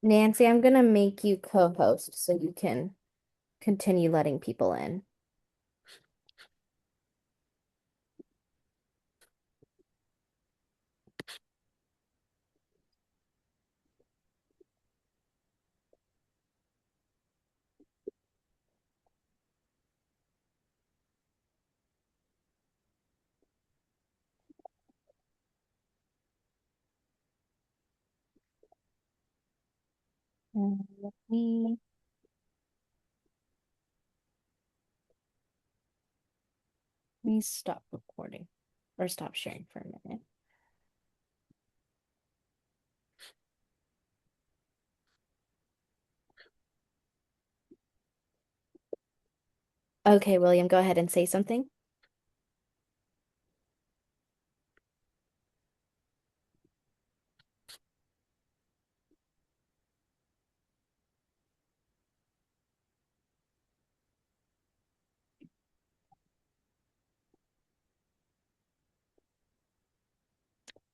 Nancy, I'm gonna make you co-host so you can continue letting people in. Let me stop recording or stop sharing for a minute. Okay, William, go ahead and say something.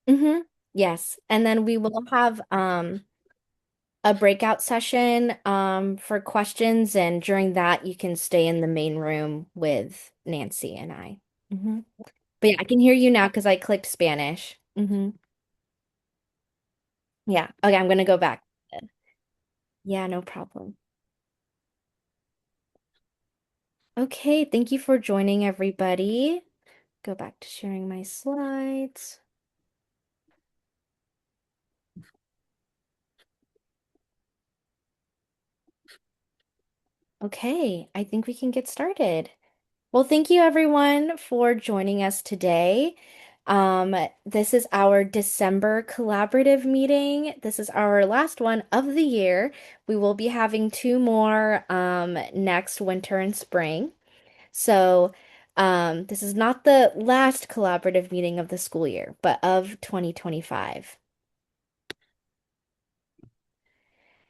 Mm-hmm. Yes. And then we will have a breakout session for questions, and during that you can stay in the main room with Nancy and I. Hmm. But yeah, I can hear you now because I clicked Spanish. Yeah. Okay, I'm gonna go back. Yeah, no problem. Okay, thank you for joining, everybody. Go back to sharing my slides. Okay, I think we can get started. Well, thank you everyone for joining us today. Um, this is our December collaborative meeting. This is our last one of the year. We will be having two more next winter and spring. So, this is not the last collaborative meeting of the school year, but of 2025.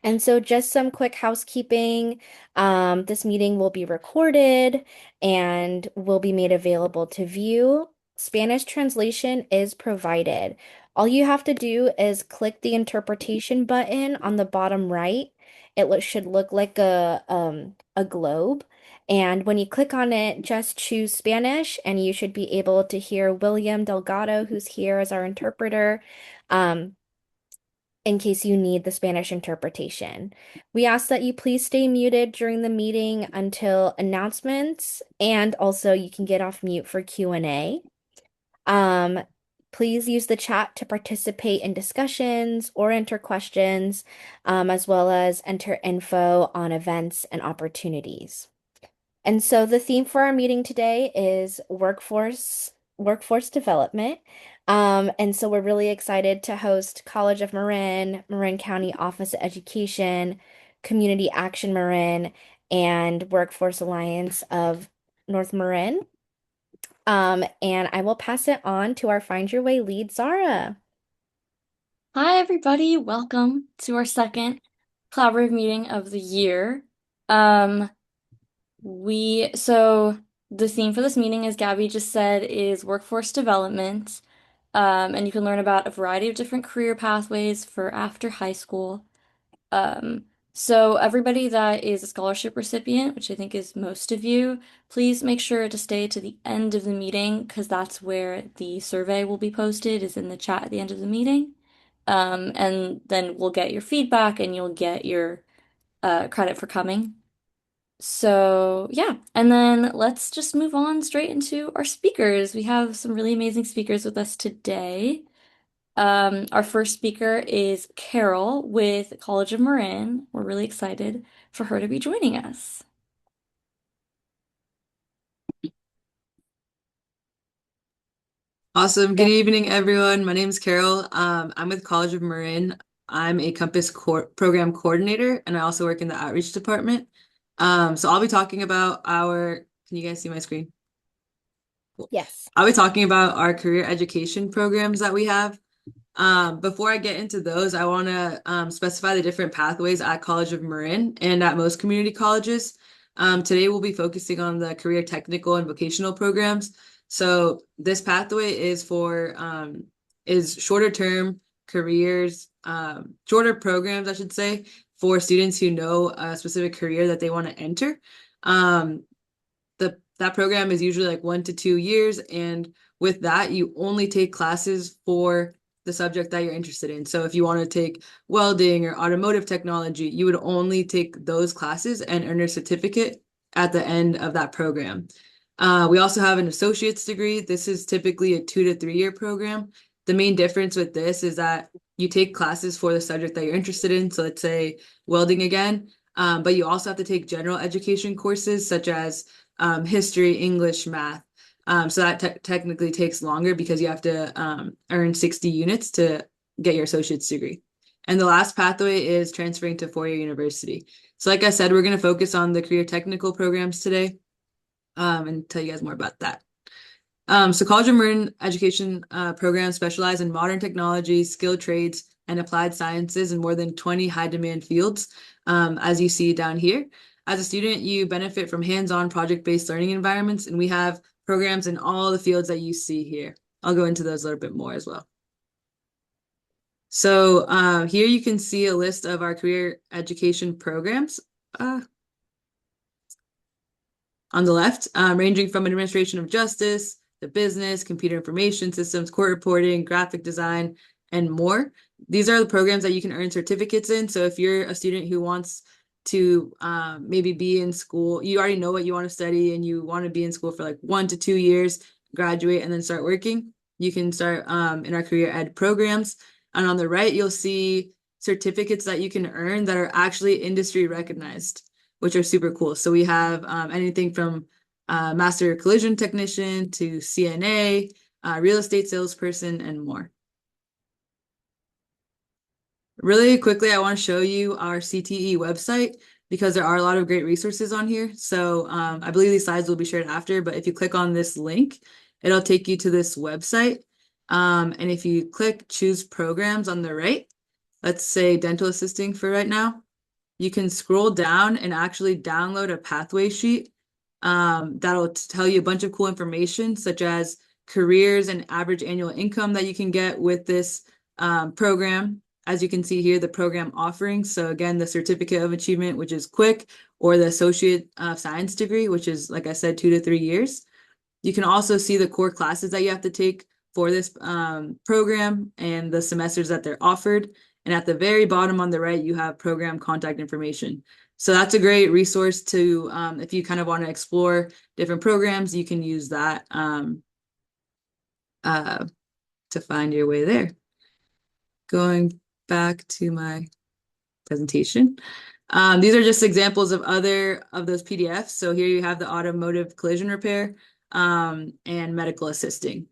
And so, just some quick housekeeping. This meeting will be recorded and will be made available to view. Spanish translation is provided. All you have to do is click the interpretation button on the bottom right. Should look like a globe. And when you click on it, just choose Spanish, and you should be able to hear William Delgado, who's here as our interpreter. Um, in case you need the Spanish interpretation. We ask that you please stay muted during the meeting until announcements, and also you can get off mute for Q&A. Um, please use the chat to participate in discussions or enter questions, as well as enter info on events and opportunities. And so the theme for our meeting today is workforce development. And so we're really excited to host College of Marin, Marin County Office of Education, Community Action Marin, and Workforce Alliance of North Marin. And I will pass it on to our Find Your Way lead, Zara. Hi, everybody. Welcome to our second collaborative meeting of the year. Um, so the theme for this meeting, as Gabby just said, is workforce development. And you can learn about a variety of different career pathways for after high school. Um, so everybody that is a scholarship recipient, which I think is most of you, please make sure to stay to the end of the meeting because that's where the survey will be posted, is in the chat at the end of the meeting. And then we'll get your feedback and you'll get your credit for coming. So, yeah, and then let's just move on straight into our speakers. We have some really amazing speakers with us today. Our first speaker is Carol with College of Marin. We're really excited for her to be joining us. Awesome. Good evening, everyone. My name is Carol. I'm with College of Marin. I'm a Compass program coordinator, and I also work in the outreach department. So I'll be talking about can you guys see my screen? Cool. Yes. I'll be talking about our career education programs that we have. Before I get into those, I want to specify the different pathways at College of Marin and at most community colleges. Today, we'll be focusing on the career technical and vocational programs. So this pathway is shorter term, careers, shorter programs, I should say, for students who know a specific career that they want to enter. Um, that program is usually like 1 to 2 years, and with that, you only take classes for the subject that you're interested in. So if you want to take welding or automotive technology, you would only take those classes and earn a certificate at the end of that program. We also have an associate's degree. This is typically a 2 to 3 year program. The main difference with this is that you take classes for the subject that you're interested in. So let's say welding again, but you also have to take general education courses such as history, English, math. So that technically takes longer because you have to earn 60 units to get your associate's degree. And the last pathway is transferring to four-year university. So like I said, we're going to focus on the career technical programs today and tell you guys more about that. So College of Marin education programs specialize in modern technology, skilled trades, and applied sciences in more than 20 high-demand fields, as you see down here. As a student, you benefit from hands-on project-based learning environments, and we have programs in all the fields that you see here. I'll go into those a little bit more as well. So here you can see a list of our career education programs. On the left, ranging from administration of justice, the business, computer information systems, court reporting, graphic design, and more. These are the programs that you can earn certificates in. So if you're a student who wants to maybe be in school, you already know what you want to study and you want to be in school for like 1 to 2 years, graduate, and then start working, you can start in our career ed programs. And on the right, you'll see certificates that you can earn that are actually industry recognized, which are super cool. So we have anything from master collision technician to CNA, real estate salesperson, and more. Really quickly, I want to show you our CTE website because there are a lot of great resources on here. So I believe these slides will be shared after, but if you click on this link, it'll take you to this website. And if you click choose programs on the right, let's say dental assisting for right now, you can scroll down and actually download a pathway sheet that'll tell you a bunch of cool information, such as careers and average annual income that you can get with this program. As you can see here, the program offerings. So again, the certificate of achievement, which is quick, or the associate of science degree, which is, like I said, 2 to 3 years. You can also see the core classes that you have to take for this program and the semesters that they're offered. And at the very bottom on the right, you have program contact information. So that's a great resource to, if you kind of want to explore different programs, you can use that to find your way there. Going back to my presentation. These are just examples of other of those PDFs. So here you have the automotive collision repair and medical assisting.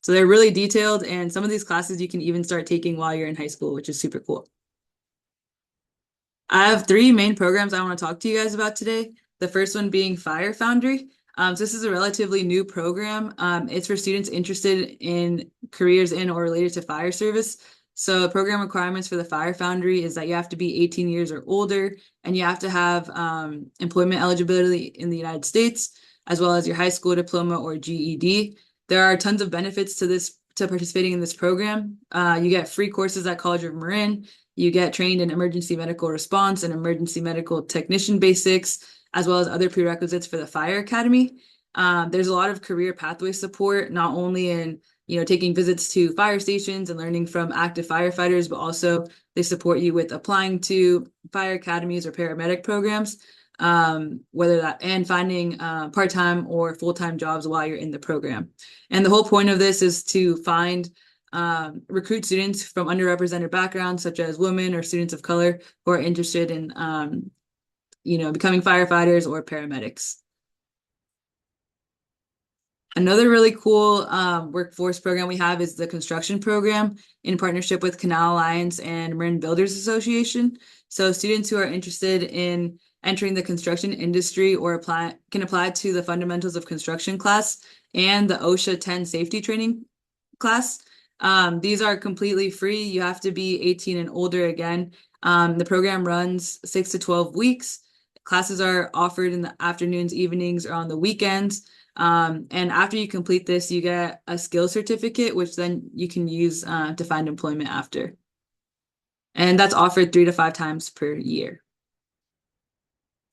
So they're really detailed, and some of these classes you can even start taking while you're in high school, which is super cool. I have three main programs I want to talk to you guys about today. The first one being Fire Foundry. So this is a relatively new program. It's for students interested in careers in or related to fire service. So program requirements for the Fire Foundry is that you have to be 18 years or older, and you have to have employment eligibility in the United States, as well as your high school diploma or GED. There are tons of benefits to participating in this program. You get free courses at College of Marin. You get trained in emergency medical response and emergency medical technician basics, as well as other prerequisites for the Fire Academy. There's a lot of career pathway support, not only in taking visits to fire stations and learning from active firefighters, but also they support you with applying to fire academies or paramedic programs, whether that and finding part-time or full-time jobs while you're in the program. And the whole point of this is to find recruit students from underrepresented backgrounds, such as women or students of color who are interested in becoming firefighters or paramedics. Another really cool workforce program we have is the construction program in partnership with Canal Alliance and Marin Builders Association. So students who are interested in entering the construction industry or can apply to the fundamentals of construction class and the OSHA 10 safety training class. These are completely free. You have to be 18 and older again. The program runs 6 to 12 weeks. Classes are offered in the afternoons, evenings, or on the weekends. And after you complete this, you get a skill certificate, which then you can use to find employment after. And that's offered 3 to 5 times per year.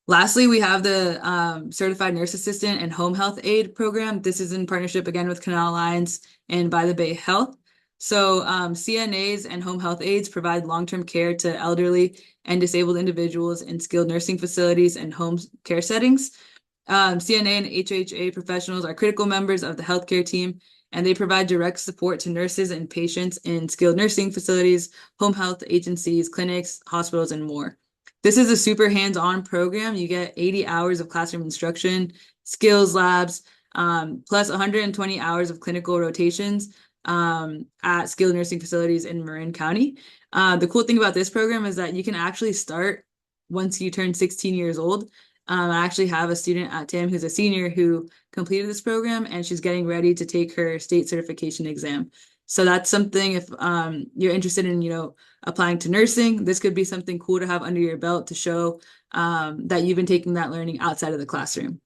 Lastly, we have the Certified Nurse Assistant and Home Health Aide program. This is in partnership again with Canal Alliance and By the Bay Health. So CNAs and home health aides provide long-term care to elderly and disabled individuals in skilled nursing facilities and home care settings. CNA and HHA professionals are critical members of the healthcare team, and they provide direct support to nurses and patients in skilled nursing facilities, home health agencies, clinics, hospitals, and more. This is a super hands-on program. You get 80 hours of classroom instruction, skills labs, plus 120 hours of clinical rotations at skilled nursing facilities in Marin County. The cool thing about this program is that you can actually start once you turn 16 years old. I actually have a student at TAM who's a senior who completed this program, and she's getting ready to take her state certification exam. So that's something if you're interested in, applying to nursing, this could be something cool to have under your belt to show that you've been taking that learning outside of the classroom.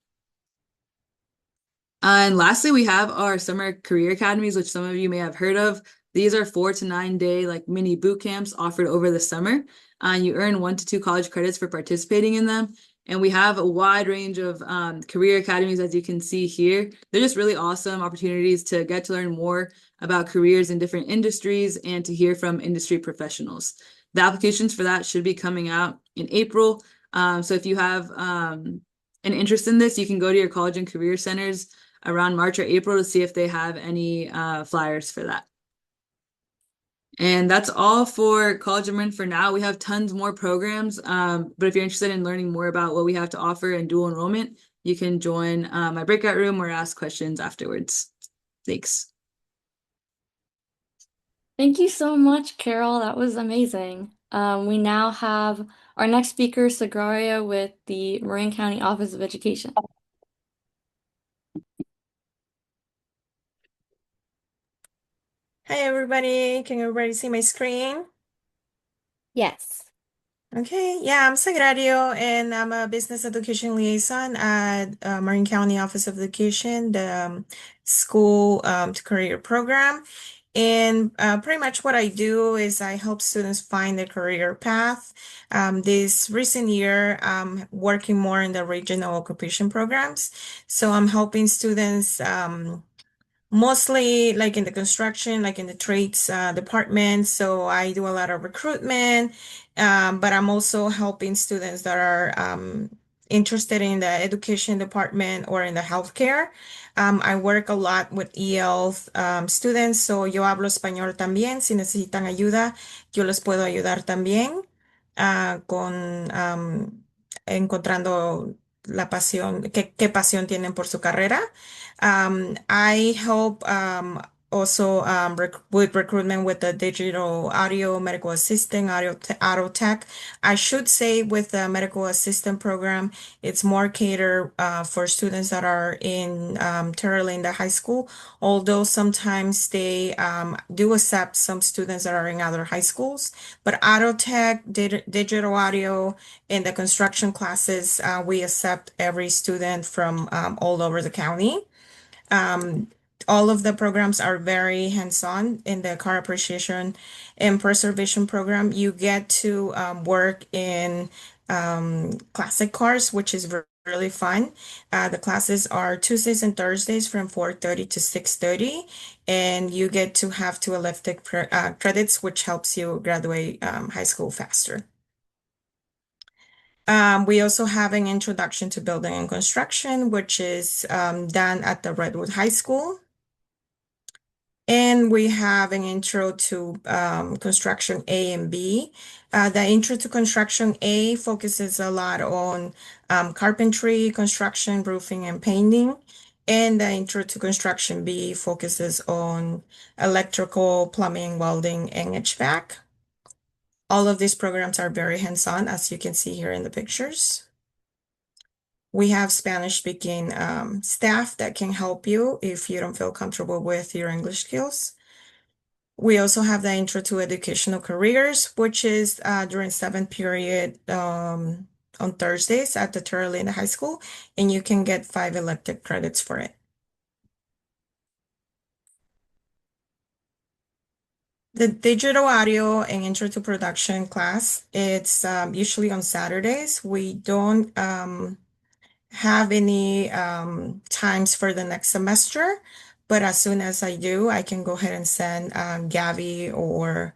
And lastly, we have our summer career academies, which some of you may have heard of. These are 4 to 9 day like mini boot camps offered over the summer. You earn 1 to 2 college credits for participating in them. And we have a wide range of career academies, as you can see here. They're just really awesome opportunities to get to learn more about careers in different industries and to hear from industry professionals. The applications for that should be coming out in April. So if you have an interest in this, you can go to your college and career centers around March or April to see if they have any flyers for that. And that's all for College of Marin for now. We have tons more programs, but if you're interested in learning more about what we have to offer in dual enrollment, you can join my breakout room or ask questions afterwards. Thanks. Thank you so much, Carol. That was amazing. We now have our next speaker, Sagrario, with the Marin County Office of Education. Hi everybody, can everybody see my screen? Yes. Okay, yeah, I'm Sagrario and I'm a business education liaison at Marin County Office of Education, the school to career program. And pretty much what I do is I help students find their career path. This recent year, I'm working more in the regional occupation programs. So I'm helping students mostly like in the construction, like in the trades department. So I do a lot of recruitment, but I'm also helping students that are interested in the education department or in the healthcare. I work a lot with EL students, so yo hablo español también. Si necesitan ayuda, yo les puedo ayudar también con encontrando la pasión, qué pasión tienen por su carrera. I help also with recruitment with the digital audio medical assistant, auto tech. I should say with the medical assistant program, it's more catered for students that are in Terra Linda High School, although sometimes they do accept some students that are in other high schools. But auto tech, digital audio, in the construction classes, we accept every student from all over the county. Um, all of the programs are very hands-on in the car appreciation and preservation program. You get to work in classic cars, which is really fun. The classes are Tuesdays and Thursdays from 4:30 to 6:30, and you get to have 2 elective credits, which helps you graduate high school faster. We also have an introduction to building and construction, which is done at the Redwood High School. And we have an intro to construction A and B. The intro to construction A focuses a lot on carpentry, construction, roofing, and painting. And the intro to construction B focuses on electrical, plumbing, welding, and HVAC. All of these programs are very hands-on, as you can see here in the pictures. We have Spanish-speaking staff that can help you if you don't feel comfortable with your English skills. We also have the Intro to Educational Careers, which is during 7th period on Thursdays at the Terralina High School, and you can get 5 elective credits for it. The digital audio and intro to production class, it's usually on Saturdays. We don't have any times for the next semester, but as soon as I do, I can go ahead and send Gabby or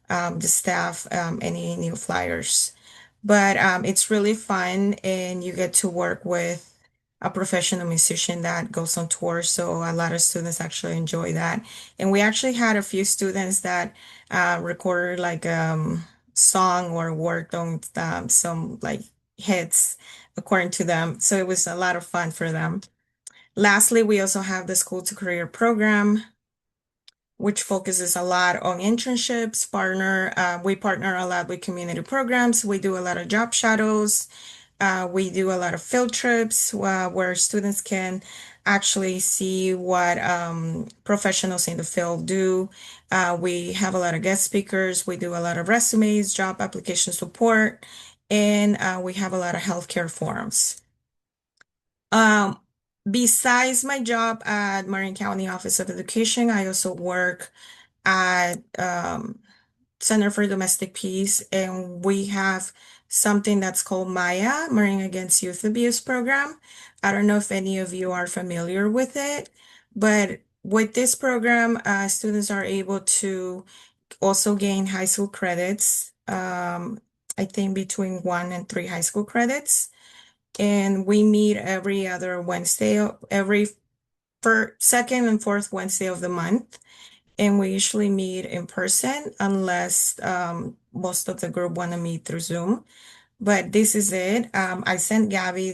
the staff any new flyers. But it's really fun, and you get to work with a professional musician that goes on tour. So a lot of students actually enjoy that. And we actually had a few students that recorded like song or worked on some like hits according to them. So it was a lot of fun for them. Lastly, we also have the School to Career program, which focuses a lot on internships, we partner a lot with community programs. We do a lot of job shadows. We do a lot of field trips where students can actually see what professionals in the field do. We have a lot of guest speakers. We do a lot of resumes, job application support, and we have a lot of healthcare forums. Um, Besides my job at Marin County Office of Education, I also work at Center for Domestic Peace, and we have something that's called Maya, Marine Against Youth Abuse Program. I don't know if any of you are familiar with it, but with this program, students are able to also gain high school credits. I think between 1 and 3 high school credits. And we meet every other Wednesday, every second and fourth Wednesday of the month. And we usually meet in person unless most of the group want to meet through Zoom. But this is it. I sent Gabby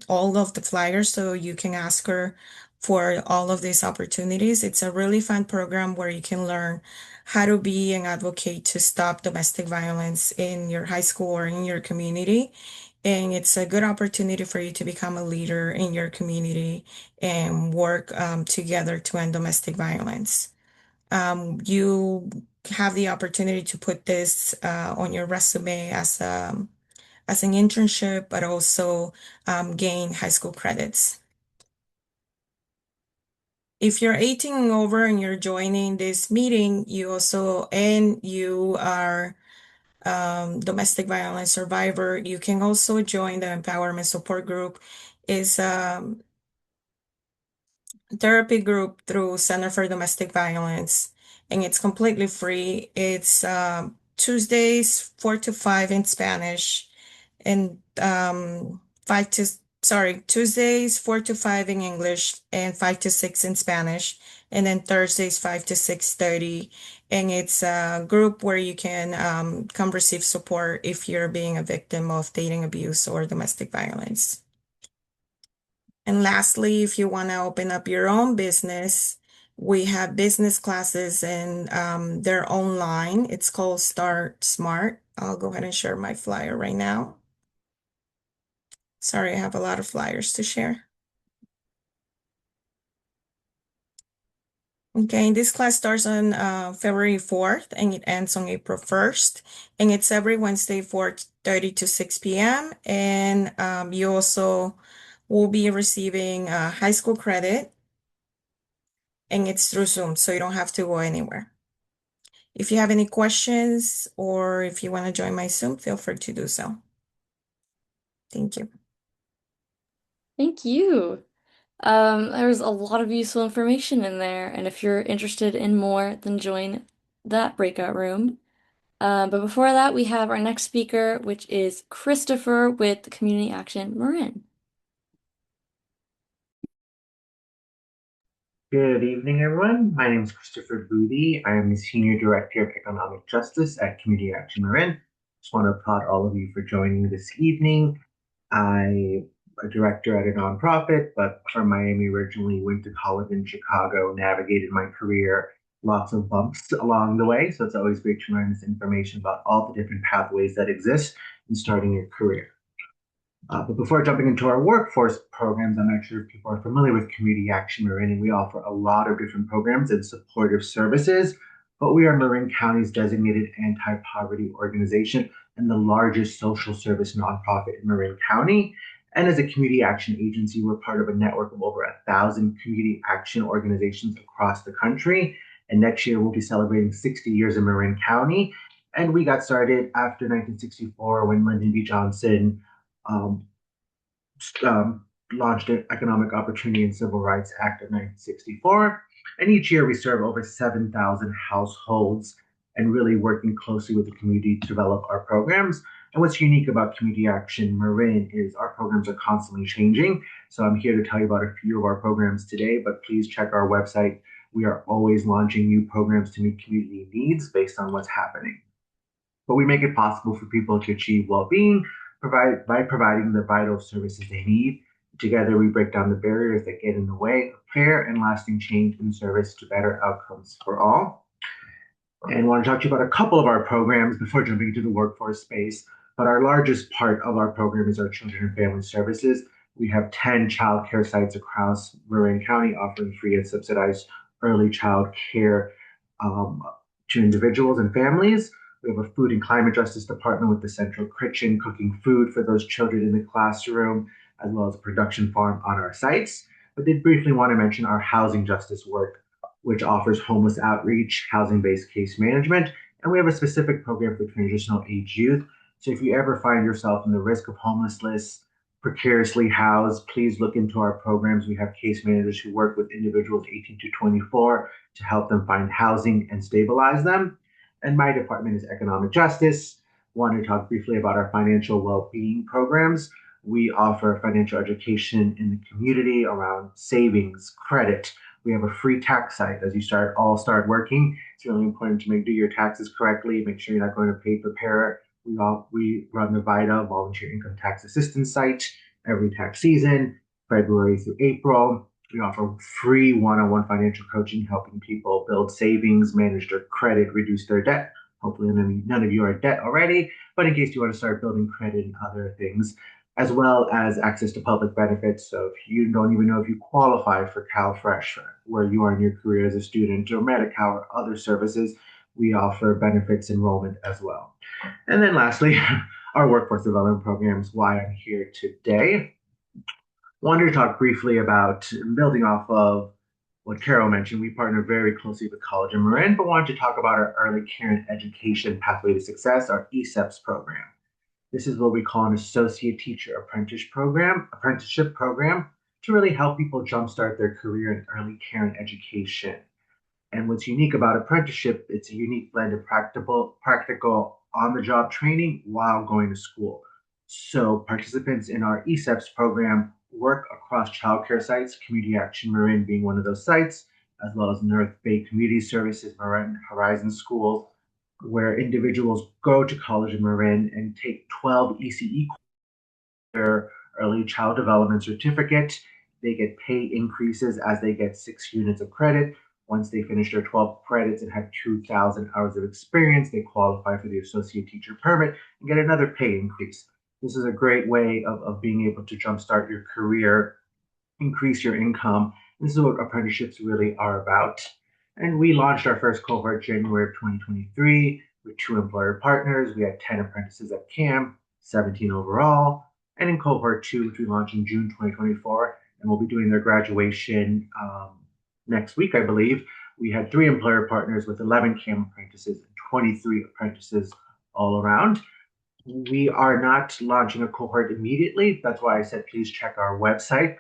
all of the flyers so you can ask her for all of these opportunities. It's a really fun program where you can learn how to be an advocate to stop domestic violence in your high school or in your community. And it's a good opportunity for you to become a leader in your community and work together to end domestic violence. You have the opportunity to put this on your resume as an internship, but also gain high school credits. If you're 18 and over and you're joining this meeting, you are domestic violence survivor, you can also join the empowerment support group. Is therapy group through Center for Domestic Violence, and it's completely free. It's Tuesdays 4 to 5 in Spanish, and Tuesdays 4 to 5 in English, and 5 to 6 in Spanish, and then Thursdays 5 to 6:30. And it's a group where you can come receive support if you're being a victim of dating abuse or domestic violence. And lastly, if you want to open up your own business, we have business classes and they're online. It's called Start Smart. I'll go ahead and share my flyer right now. Sorry, I have a lot of flyers to share. Okay, this class starts on February 4th and it ends on April 1st. And it's every Wednesday, 4:30 to 6 p.m. And you also will be receiving high school credit, and it's through Zoom, so you don't have to go anywhere. If you have any questions or if you want to join my Zoom, feel free to do so. Thank you. Thank you. There's a lot of useful information in there, and if you're interested in more, then join that breakout room. But before that, we have our next speaker, which is Christopher with Community Action Marin. Good evening, everyone. My name is Christopher Boothie. I am the Senior Director of Economic Justice at Community Action Marin. Just want to applaud all of you for joining this evening. I'm a director at a nonprofit, but from Miami originally, went to college in Chicago, navigated my career, lots of bumps along the way. So it's always great to learn this information about all the different pathways that exist in starting your career. But before jumping into our workforce programs, I'm not sure if people are familiar with Community Action Marin, and we offer a lot of different programs and supportive services. But we are Marin County's designated anti-poverty organization and the largest social service nonprofit in Marin County. And as a community action agency, we're part of a network of over 1,000 community action organizations across the country. And next year, we'll be celebrating 60 years in Marin County. And we got started after 1964 when Lyndon B. Johnson um, um, launched the Economic Opportunity and Civil Rights Act of 1964. And each year we serve over 7,000 households and really working closely with the community to develop our programs. And what's unique about Community Action Marin is our programs are constantly changing. So I'm here to tell you about a few of our programs today, but please check our website. We are always launching new programs to meet community needs based on what's happening. But we make it possible for people to achieve well-being by providing the vital services they need. Together, we break down the barriers that get in the way of fair and lasting change in service to better outcomes for all. And I want to talk to you about a couple of our programs before jumping into the workforce space. But our largest part of our program is our Children and Family Services. We have 10 child care sites across Marin County offering free and subsidized early child care um, to individuals and families. We have a food and climate justice department with the central kitchen cooking food for those children in the classroom, as well as a production farm on our sites. But did briefly want to mention our housing justice work, which offers homeless outreach, housing-based case management, and we have a specific program for transitional age youth. So if you ever find yourself in the risk of homelessness, precariously housed, please look into our programs. We have case managers who work with individuals 18 to 24 to help them find housing and stabilize them. And my department is economic justice. Want to talk briefly about our financial well-being programs. We offer financial education in the community around savings, credit. We have a free tax site as you start working. It's really important to do your taxes correctly. Make sure you're not going to pay preparer. We run the VITA Volunteer Income Tax Assistance site every tax season, February through April. We offer free one-on-one financial coaching, helping people build savings, manage their credit, reduce their debt. Hopefully, none of you are in debt already, but in case you want to start building credit and other things, as well as access to public benefits. So if you don't even know if you qualify for CalFresh, where you are in your career as a student, or Medi-Cal or other services, we offer benefits enrollment as well. And then lastly, our workforce development programs, why I'm here today. Wanted to talk briefly about building off of what Carol mentioned. We partner very closely with College of Marin, but wanted to talk about our Early Care and Education Pathway to Success, our ESEPS program. This is what we call an associate teacher apprenticeship program to really help people jumpstart their career in early care and education. And what's unique about apprenticeship, it's a unique blend of practical on-the-job training while going to school. So participants in our ESEPS program work across childcare sites, Community Action Marin being one of those sites, as well as North Bay Community Services, Marin Horizon Schools, where individuals go to College of Marin and take 12 ECE their early child development certificate. They get pay increases as they get 6 units of credit. Once they finish their 12 credits and have 2,000 hours of experience, they qualify for the associate teacher permit and get another pay increase. This is a great way of being able to jumpstart your career, increase your income. This is what apprenticeships really are about. And we launched our first cohort January of 2023 with 2 employer partners. We had 10 apprentices at camp, 17 overall. And in cohort 2, which we launched in June 2024, and we'll be doing their graduation next week, I believe, we had 3 employer partners with 11 camp apprentices and 23 apprentices all around. We are not launching a cohort immediately. That's why I said please check our website,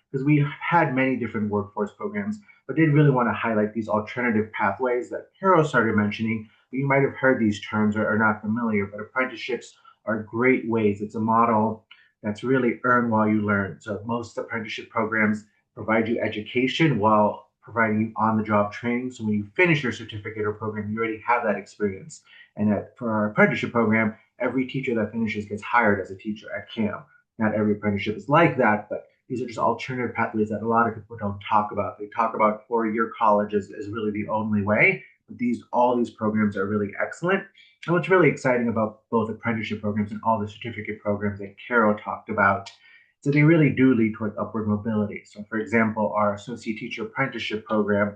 because we had many different workforce programs, but did really want to highlight these alternative pathways that Carol started mentioning. But you might have heard these terms or are not familiar, but apprenticeships are great ways. It's a model that's really earn while you learn. So most apprenticeship programs provide you education while providing you on-the-job training. So when you finish your certificate or program, you already have that experience. And for our apprenticeship program, every teacher that finishes gets hired as a teacher at CAM. Not every apprenticeship is like that, but these are just alternative pathways that a lot of people don't talk about. They talk about 4-year college as really the only way, but all these programs are really excellent. And what's really exciting about both apprenticeship programs and all the certificate programs that Carol talked about is that they really do lead toward upward mobility. So for example, our associate teacher apprenticeship program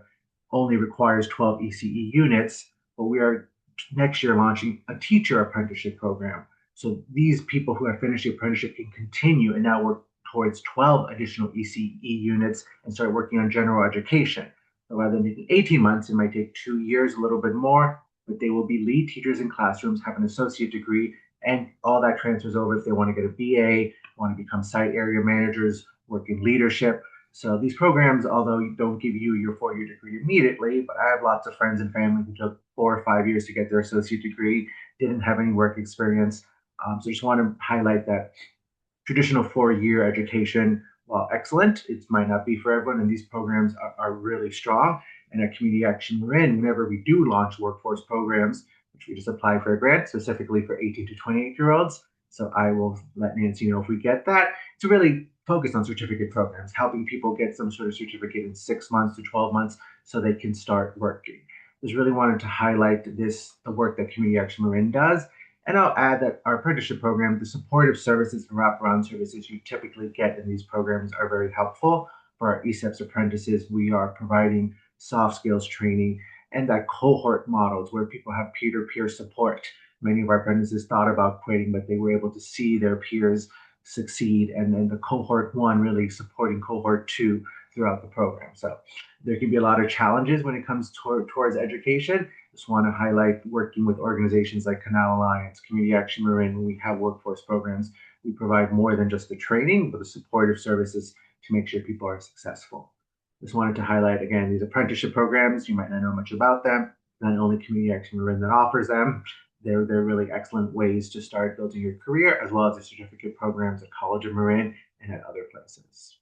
only requires 12 ECE units, but we are next year launching a teacher apprenticeship program. So these people who have finished the apprenticeship can continue and now work towards 12 additional ECE units and start working on general education. Rather than taking 18 months, it might take 2 years, a little bit more, but they will be lead teachers in classrooms, have an associate degree, and all that transfers over if they want to get a BA, want to become site area managers, work in leadership. So these programs, although don't give you your 4 year degree immediately, but I have lots of friends and family who took 4 or 5 years to get their associate degree, didn't have any work experience. So I just want to highlight that traditional 4 year education, while excellent, it might not be for everyone, and these programs are really strong. And at Community Action Marin, whenever we do launch workforce programs, which we just applied for a grant specifically for 18 to 28-year-olds. So I will let Nancy know if we get that. To really focus on certificate programs, helping people get some sort of certificate in 6 months to 12 months so they can start working. Just really wanted to highlight the work that Community Action Marin does, and I'll add that our apprenticeship program, the supportive services and wraparound services you typically get in these programs are very helpful. For our ESEPS apprentices, we are providing soft skills training and that cohort models where people have peer-to-peer support. Many of our apprentices thought about quitting, but they were able to see their peers succeed, and then the cohort one really supporting cohort two throughout the program. So there can be a lot of challenges when it comes towards education. Just want to highlight working with organizations like Canal Alliance, Community Action Marin. When we have workforce programs, we provide more than just the training, but the supportive services to make sure people are successful. Just wanted to highlight again these apprenticeship programs. You might not know much about them. Not only Community Action Marin that offers them, they're really excellent ways to start building your career, as well as the certificate programs at College of Marin and at other places.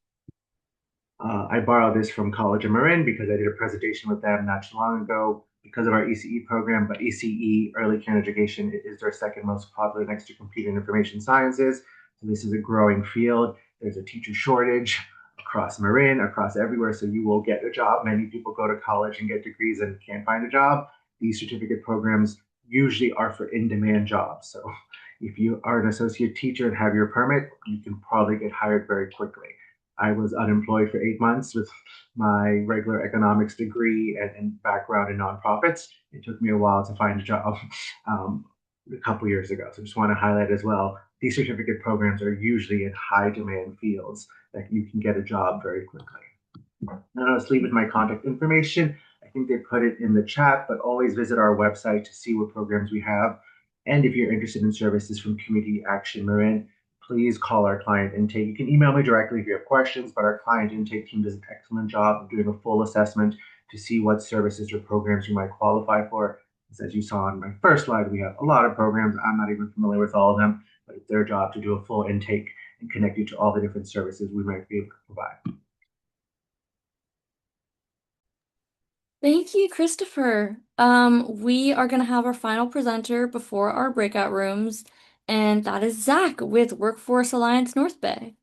I borrowed this from College of Marin because I did a presentation with them not too long ago because of our ECE program, but ECE, Early Care Education, is their second most popular next to Computer and Information Sciences. So this is a growing field. There's a teacher shortage across Marin, across everywhere, so you will get a job. Many people go to college and get degrees and can't find a job. These certificate programs usually are for in-demand jobs. So if you are an associate teacher and have your permit, you can probably get hired very quickly. I was unemployed for 8 months with my regular economics degree and background in nonprofits. It took me a while to find a job a couple years ago. So I just want to highlight as well, these certificate programs are usually in high demand fields that you can get a job very quickly. And I'll just leave with my contact information. I think they put it in the chat, but always visit our website to see what programs we have. And if you're interested in services from Community Action Marin, please call our client intake. You can email me directly if you have questions, but our client intake team does an excellent job of doing a full assessment to see what services or programs you might qualify for. As you saw on my first slide, we have a lot of programs. I'm not even familiar with all of them, but it's their job to do a full intake and connect you to all the different services we might be able to provide. Thank you, Christopher. We are going to have our final presenter before our breakout rooms, and that is Zach with Workforce Alliance North Bay.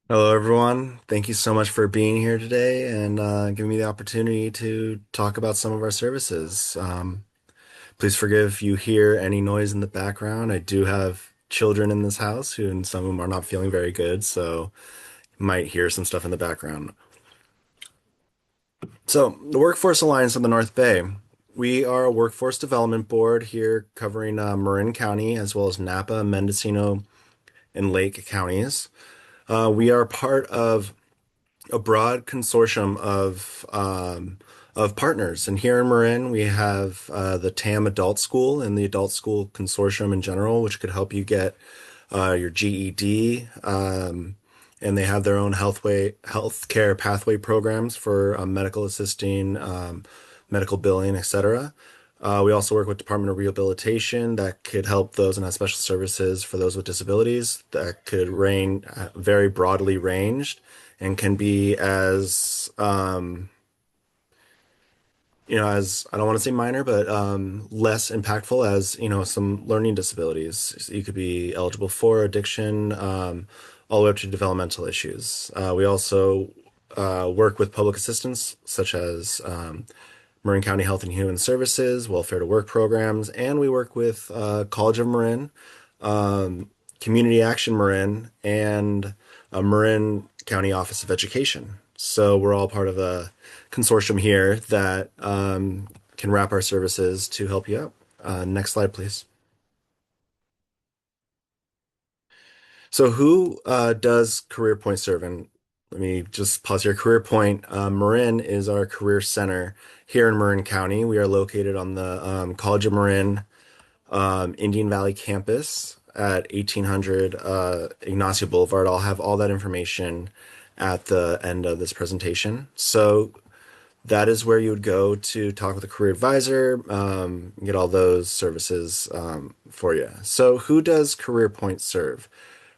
Hello, everyone. Thank you so much for being here today and giving me the opportunity to talk about some of our services. Please forgive if you hear any noise in the background. I do have children in this house who, and some of them are not feeling very good, so you might hear some stuff in the background. So, the Workforce Alliance of the North Bay. We are a workforce development board here covering Marin County as well as Napa, Mendocino, and Lake counties. We are part of a broad consortium of partners. And here in Marin, we have the TAM Adult School and the Adult School Consortium in general, which could help you get your GED. And they have their own healthcare pathway programs for medical assisting, medical billing, etc. We also work with Department of Rehabilitation that could help those and have special services for those with disabilities that could range very broadly ranged and can be as as I don't want to say minor, but less impactful as, some learning disabilities. So you could be eligible for addiction, all the way up to developmental issues. We also work with public assistance, such as Marin County Health and Human Services, Welfare to Work programs, and we work with College of Marin, Community Action Marin, and Marin County Office of Education. So we're all part of a consortium here that can wrap our services to help you out. Next slide, please. So who does Career Point serve? And let me just pause here. Career Point. Marin is our career center here in Marin County. We are located on the College of Marin Indian Valley campus at 1800 Ignacio Boulevard. I'll have all that information at the end of this presentation. So that is where you would go to talk with a career advisor, get all those services for you. So who does Career Point serve?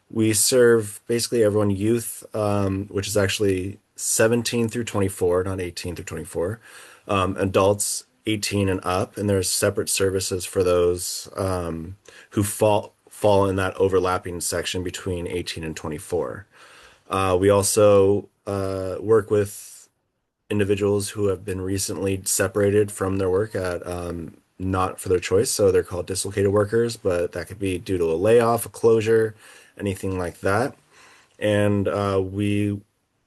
We serve basically everyone, youth, which is actually 17 through 24, not 18 through 24, adults 18 and up, and there's separate services for those who fall in that overlapping section between 18 and 24. We also work with individuals who have been recently separated from their work at not for their choice, so they're called dislocated workers, but that could be due to a layoff, a closure, anything like that. And we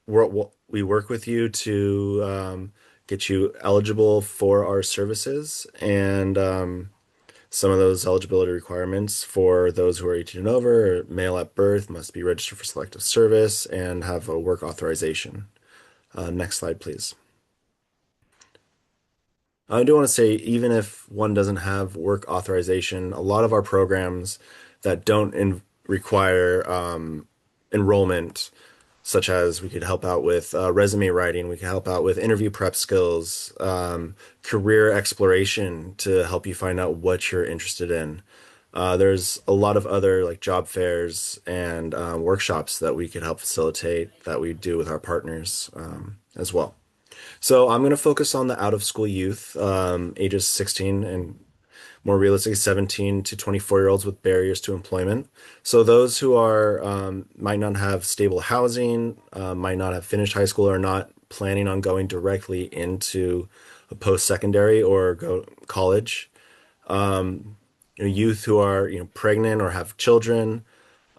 work with you to get you eligible for our services, and some of those eligibility requirements for those who are 18 and over: are male at birth, must be registered for selective service, and have a work authorization. Next slide, please. I do want to say, even if one doesn't have work authorization, a lot of our programs that don't require enrollment, such as we could help out with resume writing, we can help out with interview prep skills, career exploration to help you find out what you're interested in. There's a lot of other like job fairs and workshops that we could help facilitate that we do with our partners as well. So I'm going to focus on the out of school youth, ages 16 and more realistically 17 to 24-year-olds with barriers to employment. So those who are might not have stable housing, might not have finished high school, or not planning on going directly into a post-secondary or go college. Youth who are pregnant or have children.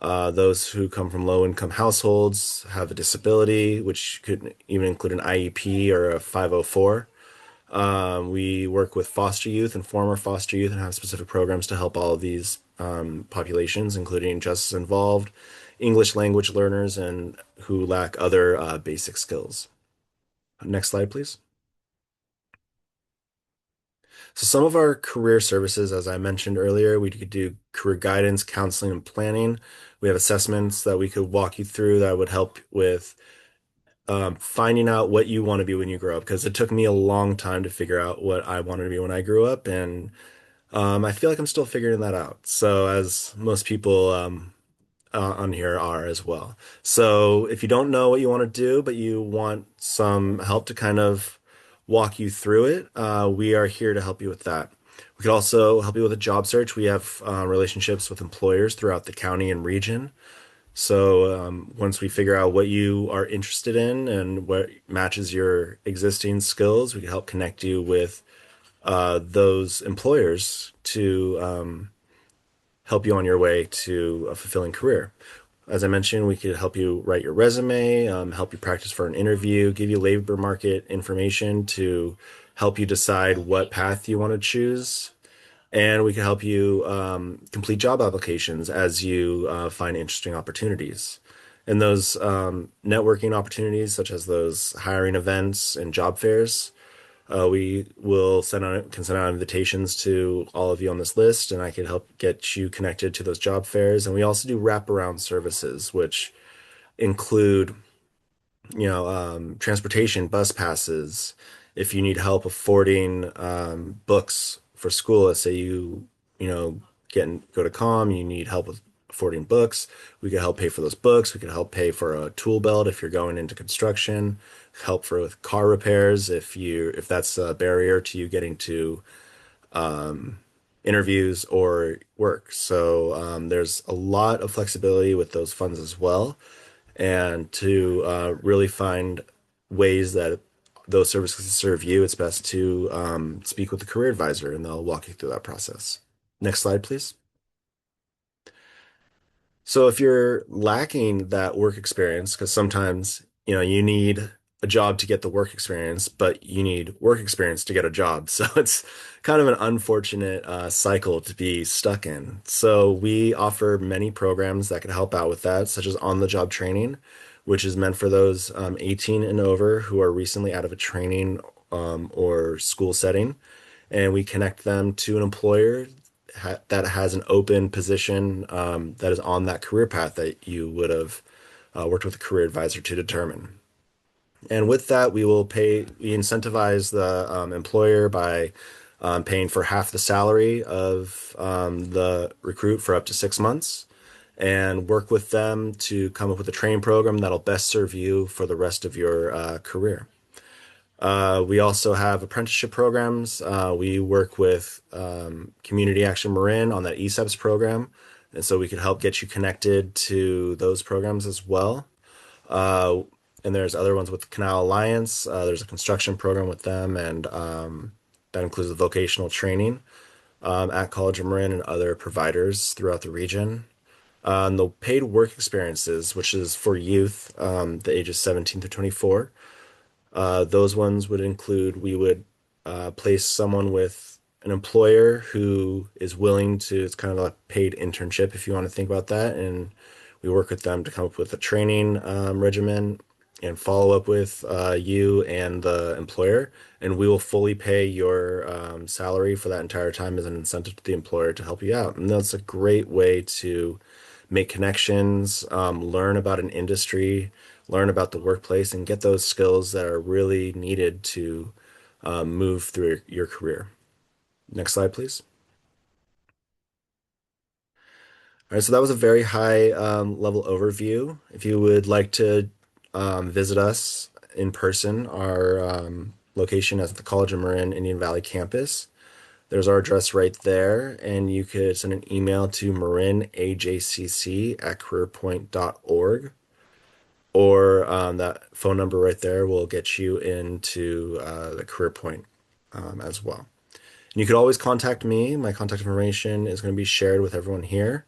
Those who come from low-income households, have a disability, which could even include an IEP or a 504. We work with foster youth and former foster youth and have specific programs to help all of these populations, including justice involved, English language learners, and who lack other basic skills. Next slide, please. So some of our career services, as I mentioned earlier, we could do career guidance, counseling, and planning. We have assessments that we could walk you through that would help with finding out what you want to be when you grow up, because it took me a long time to figure out what I wanted to be when I grew up, and I feel like I'm still figuring that out. So as most people on here are as well. So if you don't know what you want to do, but you want some help to kind of walk you through it, we are here to help you with that. We could also help you with a job search. We have relationships with employers throughout the county and region. So once we figure out what you are interested in and what matches your existing skills, we can help connect you with those employers to help you on your way to a fulfilling career. As I mentioned, we could help you write your resume, help you practice for an interview, give you labor market information to help you decide what path you want to choose. And we can help you complete job applications as you find interesting opportunities. And those networking opportunities, such as those hiring events and job fairs, we will can send out invitations to all of you on this list, and I can help get you connected to those job fairs. And we also do wraparound services, which include transportation, bus passes. If you need help affording books for school, let's say you know, go to you need help with affording books. We could help pay for those books. We could help pay for a tool belt if you're going into construction, help for with car repairs if that's a barrier to you getting to interviews or work. So there's a lot of flexibility with those funds as well, and to really find ways that those services serve you, it's best to speak with a career advisor, and they'll walk you through that process. Next slide, please. So if you're lacking that work experience, because sometimes you need a job to get the work experience, but you need work experience to get a job. So it's kind of an unfortunate cycle to be stuck in. So we offer many programs that can help out with that, such as on-the-job training. which is meant for those 18 and over who are recently out of a training or school setting. And we connect them to an employer that has an open position that is on that career path that you would have worked with a career advisor to determine. And with that, we incentivize the employer by paying for half the salary of the recruit for up to 6 months and work with them to come up with a training program that'll best serve you for the rest of your career. We also have apprenticeship programs. We work with Community Action Marin on that ESEPS program. And so we could help get you connected to those programs as well. Uh, and there's other ones with Canal Alliance. There's a construction program with them, and that includes the vocational training at College of Marin and other providers throughout the region. And the paid work experiences, which is for youth, the ages 17 to 24. Those ones would include we would place someone with an employer who is willing to, it's kind of a paid internship if you want to think about that. And we work with them to come up with a training regimen and follow up with you and the employer. And we will fully pay your salary for that entire time as an incentive to the employer to help you out. And that's a great way to make connections, learn about an industry, learn about the workplace, and get those skills that are really needed to move through your career. Next slide, please. All right, so that was a very high level overview. If you would like to visit us in person, our location is at the College of Marin Indian Valley campus. There's our address right there, and you could send an email to marinajcc@careerpoint.org, or that phone number right there will get you into the Career Point as well. And you could always contact me. My contact information is going to be shared with everyone here.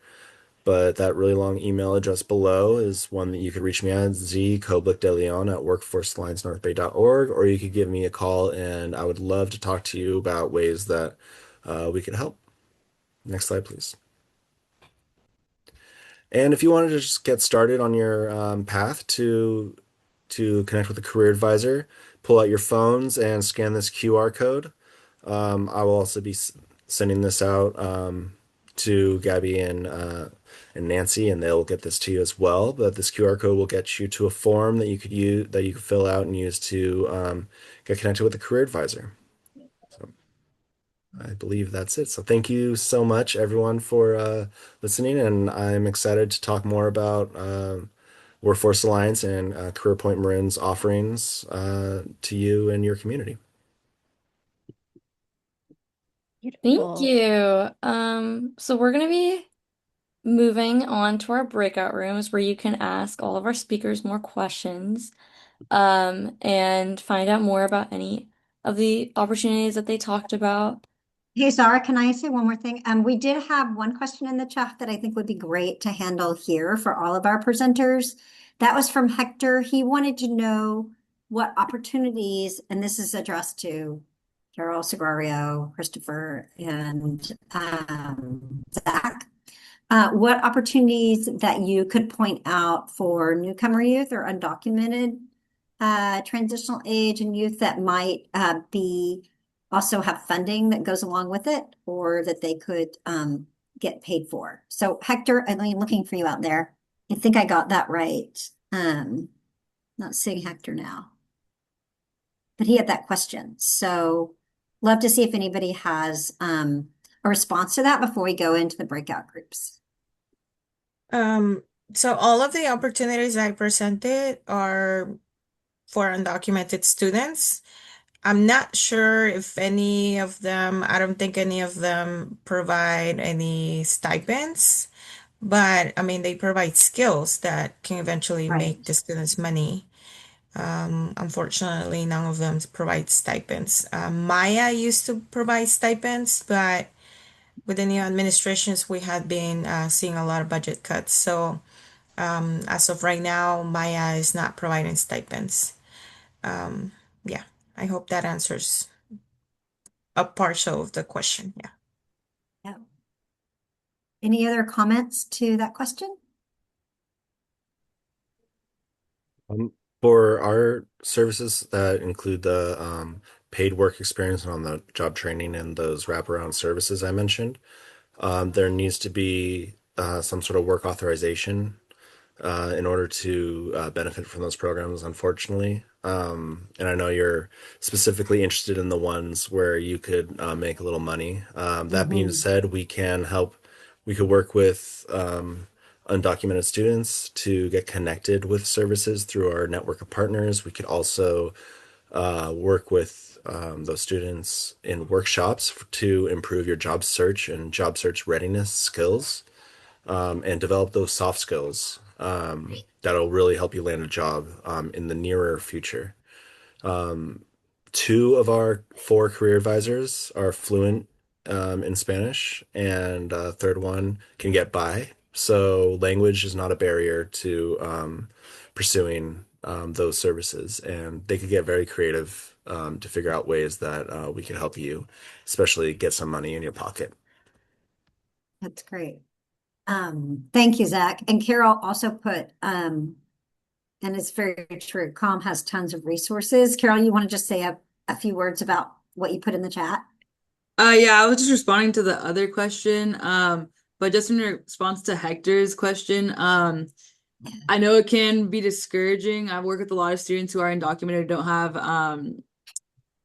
But that really long email address below is one that you could reach me at, zkoblickdeleon@workforcealliancenorthbay.org, or you could give me a call, and I would love to talk to you about ways that we could help. Next slide, please. And if you wanted to just get started on your path to connect with a career advisor, pull out your phones and scan this QR code. I will also be sending this out to Gabby and Nancy, and they'll get this to you as well. But this QR code will get you to a form that you could use, that you could fill out and use to get connected with a career advisor. So I believe that's it. So thank you so much, everyone, for listening, and I'm excited to talk more about Workforce Alliance and Career Point Marin's offerings to you and your community. Thank Beautiful. you. So we're gonna be moving on to our breakout rooms where you can ask all of our speakers more questions, and find out more about any of the opportunities that they talked about. Hey, Zara, can I say one more thing? We did have one question in the chat that I think would be great to handle here for all of our presenters. That was from Hector. He wanted to know what opportunities, and this is addressed to Carol, Sagrario, Christopher, and Zach. What opportunities that you could point out for newcomer youth or undocumented transitional age and youth that might be also have funding that goes along with it, or that they could get paid for. So Hector, I'm looking for you out there. I think I got that right. Not seeing Hector now, but he had that question. So love to see if anybody has a response to that before we go into the breakout groups. So all of the opportunities I presented are for undocumented students. I'm not sure if any of them, I don't think any of them provide any stipends, but I mean, they provide skills that can eventually make Right. the students money. Unfortunately, none of them provide stipends. Maya used to provide stipends, but with the new administrations, we had been seeing a lot of budget cuts. So as of right now, Maya is not providing stipends. Yeah, I hope that answers a partial of the question. Yeah. Yeah. Any other comments to that question? For our services that include the paid work experience and on the job training and those wraparound services I mentioned, there needs to be some sort of work authorization in order to benefit from those programs, unfortunately. And I know you're specifically interested in the ones where you could make a little money. That being Hmm. said, we can help. We could work with undocumented students to get connected with services through our network of partners. We could also work with those students in workshops to improve your job search and job search readiness skills, and develop those soft skills that'll really help you land a job in the nearer future. Two of our four career advisors are fluent in Spanish, and a third one can get by. So language is not a barrier to pursuing those services, and they could get very creative to figure out ways that we can help you, especially get some money in your pocket. That's great. Thank you, Zach. And Carol also put, and it's very true, COM has tons of resources. Carol, you want to just say a few words about what you put in the chat? Yeah, I was just responding to the other question. But just in response to Hector's question, I know it can be discouraging. I work with a lot of students who are undocumented, don't have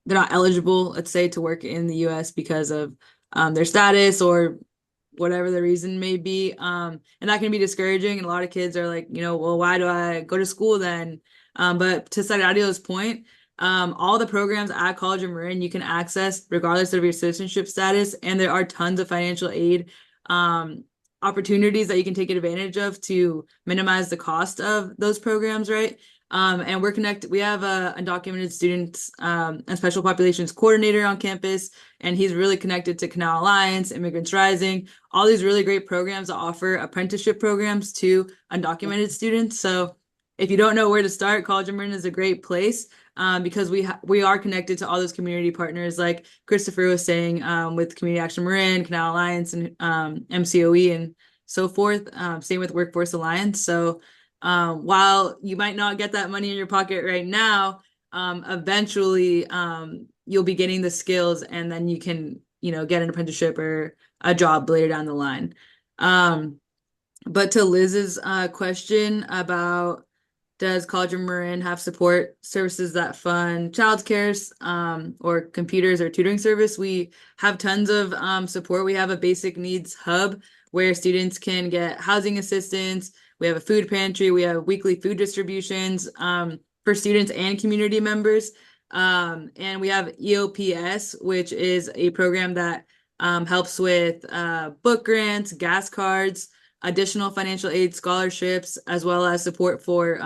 they're not eligible, let's say, to work in the US because of their status or whatever the reason may be. And that can be discouraging. And a lot of kids are like, well, why do I go to school then? But to Sadadio's point, all the programs at College of Marin you can access regardless of your citizenship status. And there are tons of financial aid opportunities that you can take advantage of to minimize the cost of those programs, right? And we're connected. We have a undocumented students and special populations coordinator on campus, and he's really connected to Canal Alliance, Immigrants Rising, all these really great programs that offer apprenticeship programs to undocumented students. So if you don't know where to start, College of Marin is a great place because we are connected to all those community partners, like Christopher was saying, with Community Action Marin, Canal Alliance, and MCOE, and so forth. Same with Workforce Alliance. So while you might not get that money in your pocket right now, eventually you'll be getting the skills, and then you can, get an apprenticeship or a job later down the line. But to Liz's question about does College of Marin have support services that fund childcare or computers or tutoring service? We have tons of support. We have a basic needs hub where students can get housing assistance. We have a food pantry. We have weekly food distributions for students and community members. And we have EOPS, which is a program that helps with book grants, gas cards, additional financial aid scholarships, as well as support for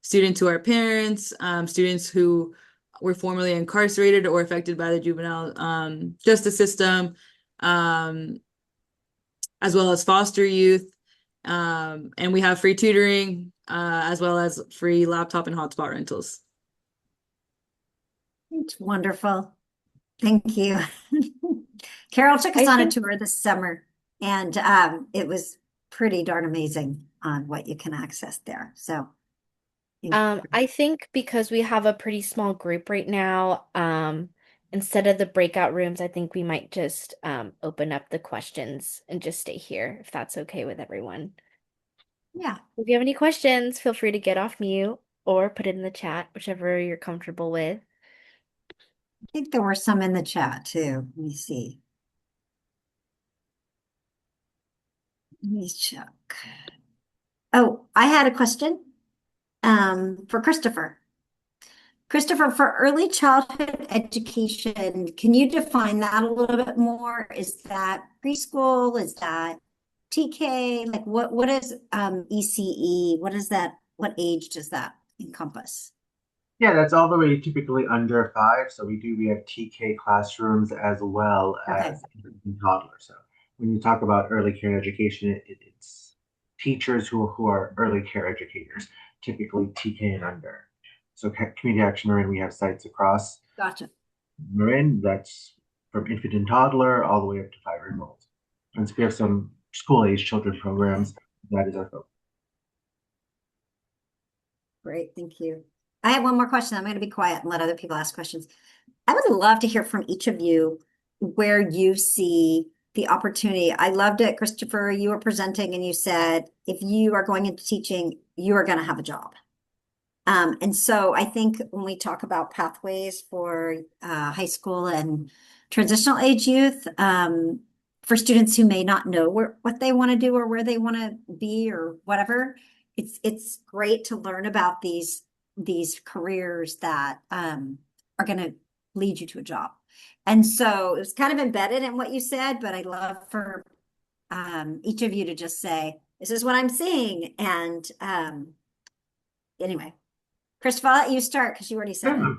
students who are parents, students who were formerly incarcerated or affected by the juvenile justice system, as well as foster youth. And we have free tutoring, as well as free laptop and hotspot rentals. It's wonderful. Thank you. Carol took us I on a think tour this summer, and it was pretty darn amazing on what you can access there. So, I think because we have a pretty small group right now, instead of the breakout rooms, I think we might just open up the questions and just stay here if that's okay with everyone. yeah, If you have any questions, feel free to get off mute or put it in the chat, whichever you're comfortable with. I think there were some in the chat too. Let me see. Let me check. Oh, I had a question for Christopher. Christopher, for early childhood education, can you define that a little bit more? Is that preschool? Is that TK? Like what is ECE? What is that? What age does that encompass? Yeah, that's all the way typically under 5. So we have TK classrooms as well Okay. as infant and toddler. So when you talk about early care education, it's teachers who are early care educators, typically TK and under. So Community Action Marin, we have sites across Gotcha. Marin that's from infant and toddler all the way up to 5 years old. And so we have some school age children programs. That is our focus. Great, thank you. I have one more question. I'm going to be quiet and let other people ask questions. I would love to hear from each of you where you see the opportunity. I loved it, Christopher. You were presenting and you said if you are going into teaching, you are going to have a job. And so I think when we talk about pathways for high school and transitional age youth, for students who may not know what they want to do or where they want to be or whatever, it's great to learn about these careers that are going to lead you to a job. And so it was kind of embedded in what you said, but I love for each of you to just say, "This is what I'm seeing," and anyway. Christopher, I'll let you start because you already said it. Yeah.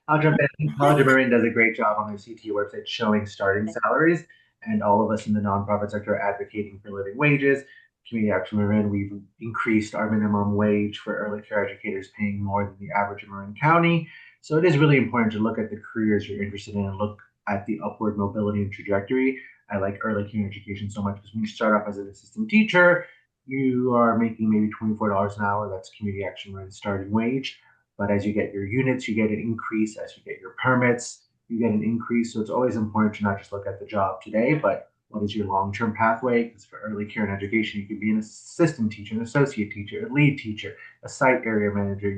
I'll jump in. I think College of Marin does a great job on their CTU website showing starting salaries, and all of us in the nonprofit sector are advocating for living wages. Community Action Marin, we've increased our minimum wage for early care educators, paying more than the average in Marin County. So it is really important to look at the careers you're interested in and look at the upward mobility and trajectory. I like early care education so much because when you start off as an assistant teacher, you are making maybe $24 an hour. That's Community Action Marin's starting wage. But as you get your units, you get an increase. As you get your permits, you get an increase. So it's always important to not just look at the job today, but what is your long-term pathway? Because for early care and education, you could be an assistant teacher, an associate teacher, a lead teacher, a site area manager.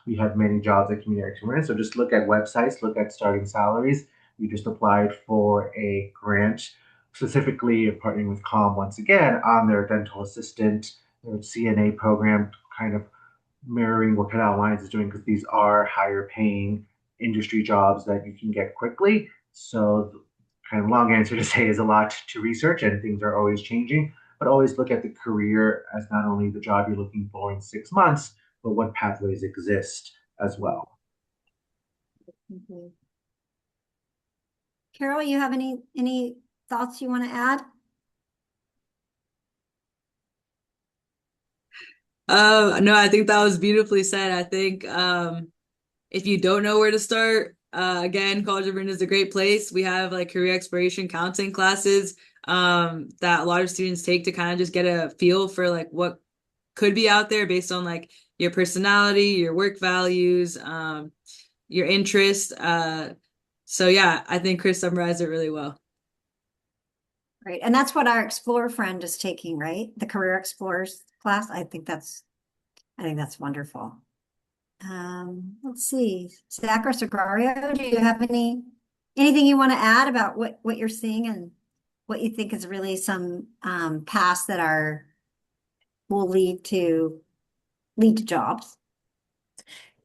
We have many jobs at Community Action Learning. So just look at websites, look at starting salaries. We just applied for a grant, specifically partnering with COM once again on their dental assistant, their CNA program, kind of mirroring what Canal Alliance is doing because these are higher paying industry jobs that you can get quickly. So, kind of long answer to say is a lot to research and things are always changing, but always look at the career as not only the job you're looking for in 6 months, but what pathways exist as well. Mhm. Carol, you have any thoughts you want to add? No, I think that was beautifully said. I think if you don't know where to start, again, College of Marin is a great place. We have like career exploration counseling classes that a lot of students take to kind of just get a feel for like what could be out there based on like your personality, your work values, your interests. So yeah, I think Chris summarized it really well. Great. And that's what our Explorer friend is taking, right? The Career Explorers class. I think that's wonderful. Let's see. Zach or Sagrario, do you have anything you want to add about what you're seeing and what you think is really some paths that are will lead to jobs?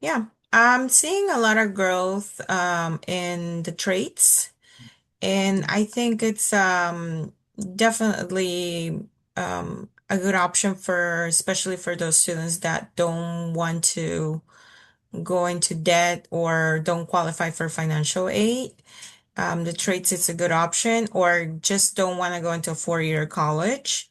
Yeah, I'm seeing a lot of growth in the trades, and I think it's definitely a good option for especially for those students that don't want to go into debt or don't qualify for financial aid. The trades is a good option, or just don't want to go into a four-year college.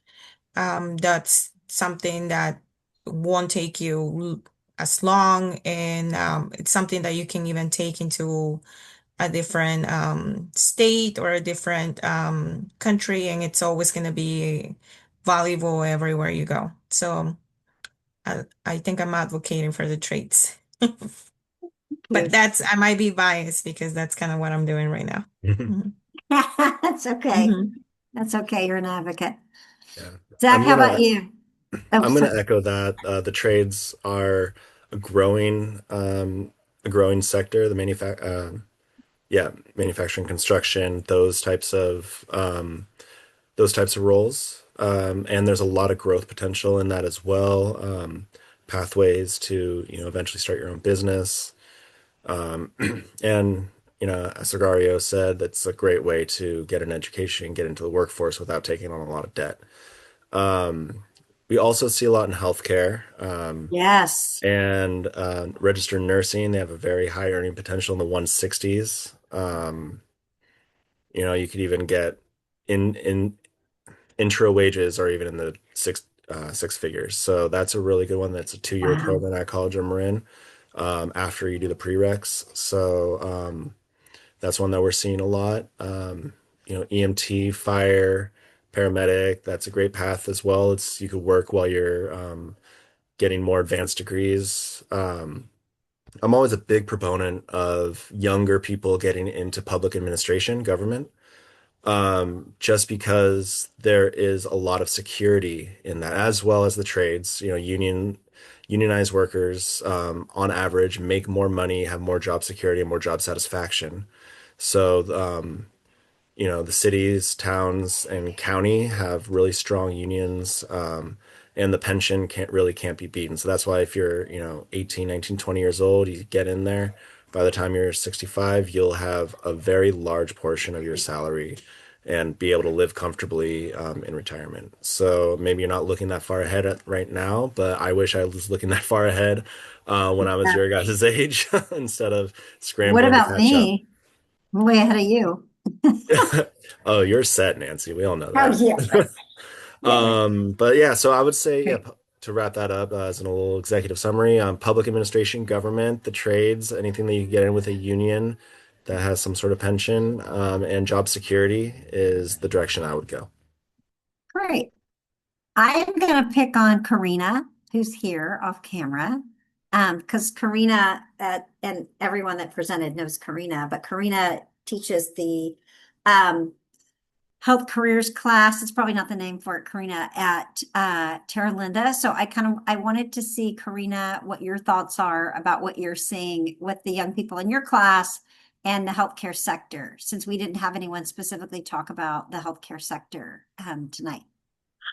That's something that won't take you as long, and it's something that you can even take into a different state or a different country, and it's always going to be valuable everywhere you go. So I think I'm advocating for the trades. But You. I might be biased because that's kind of what I'm doing right now. Mhm. That's okay. Mhm. That's okay. You're an advocate. Yeah. Zach, I'm how about gonna you? Oh, I'm sorry. gonna echo that. The trades are a growing a growing sector. Yeah, manufacturing, construction, those types of roles. And there's a lot of growth potential in that as well. Pathways to, eventually start your own business. Um, and, as Sergario said, that's a great way to get an education, get into the workforce without taking on a lot of debt. Um, we also see a lot in healthcare, Yes. and registered nursing. They have a very high earning potential in the 160s. You could even get in intro wages or even in the six figures. So that's a really good one. That's a 2-year Wow. program at College of Marin, after you do the prereqs. So that's one that we're seeing a lot. EMT, fire, paramedic. That's a great path as well. You could work while you're getting more advanced degrees. I'm always a big proponent of younger people getting into public administration, government, just because there is a lot of security in that, as well as the trades. Unionized workers, on average, make more money, have more job security, and more job satisfaction. So, the cities, towns, and county have really strong unions, and the pension can't be beaten. So that's why if you're, 18, 19, 20 years old, you get in there. By the time you're 65, you'll have a very large portion of your salary and be able to live comfortably, in retirement. So maybe you're not looking that far ahead right now, but I wish I was looking that far ahead, when I was Yeah. your guys' age instead of What scrambling to about catch up. me? I'm way ahead of you. Oh, you're set, Nancy. We all know Oh, that. yeah, right. Yeah, right. But yeah, so I would say, yeah, Great. to wrap that up, as in a little executive summary, public administration, government, the trades, anything that you get in with a union that has some sort of pension, and job security is the direction I would go. Great. I am going to pick on Karina, who's here off camera, because Karina and everyone that presented knows Karina, but Karina teaches the um, health careers class. It's probably not the name for it, Karina, at Terra Linda. So I wanted to see, Karina, what your thoughts are about what you're seeing with the young people in your class and the healthcare sector, since we didn't have anyone specifically talk about the healthcare sector tonight.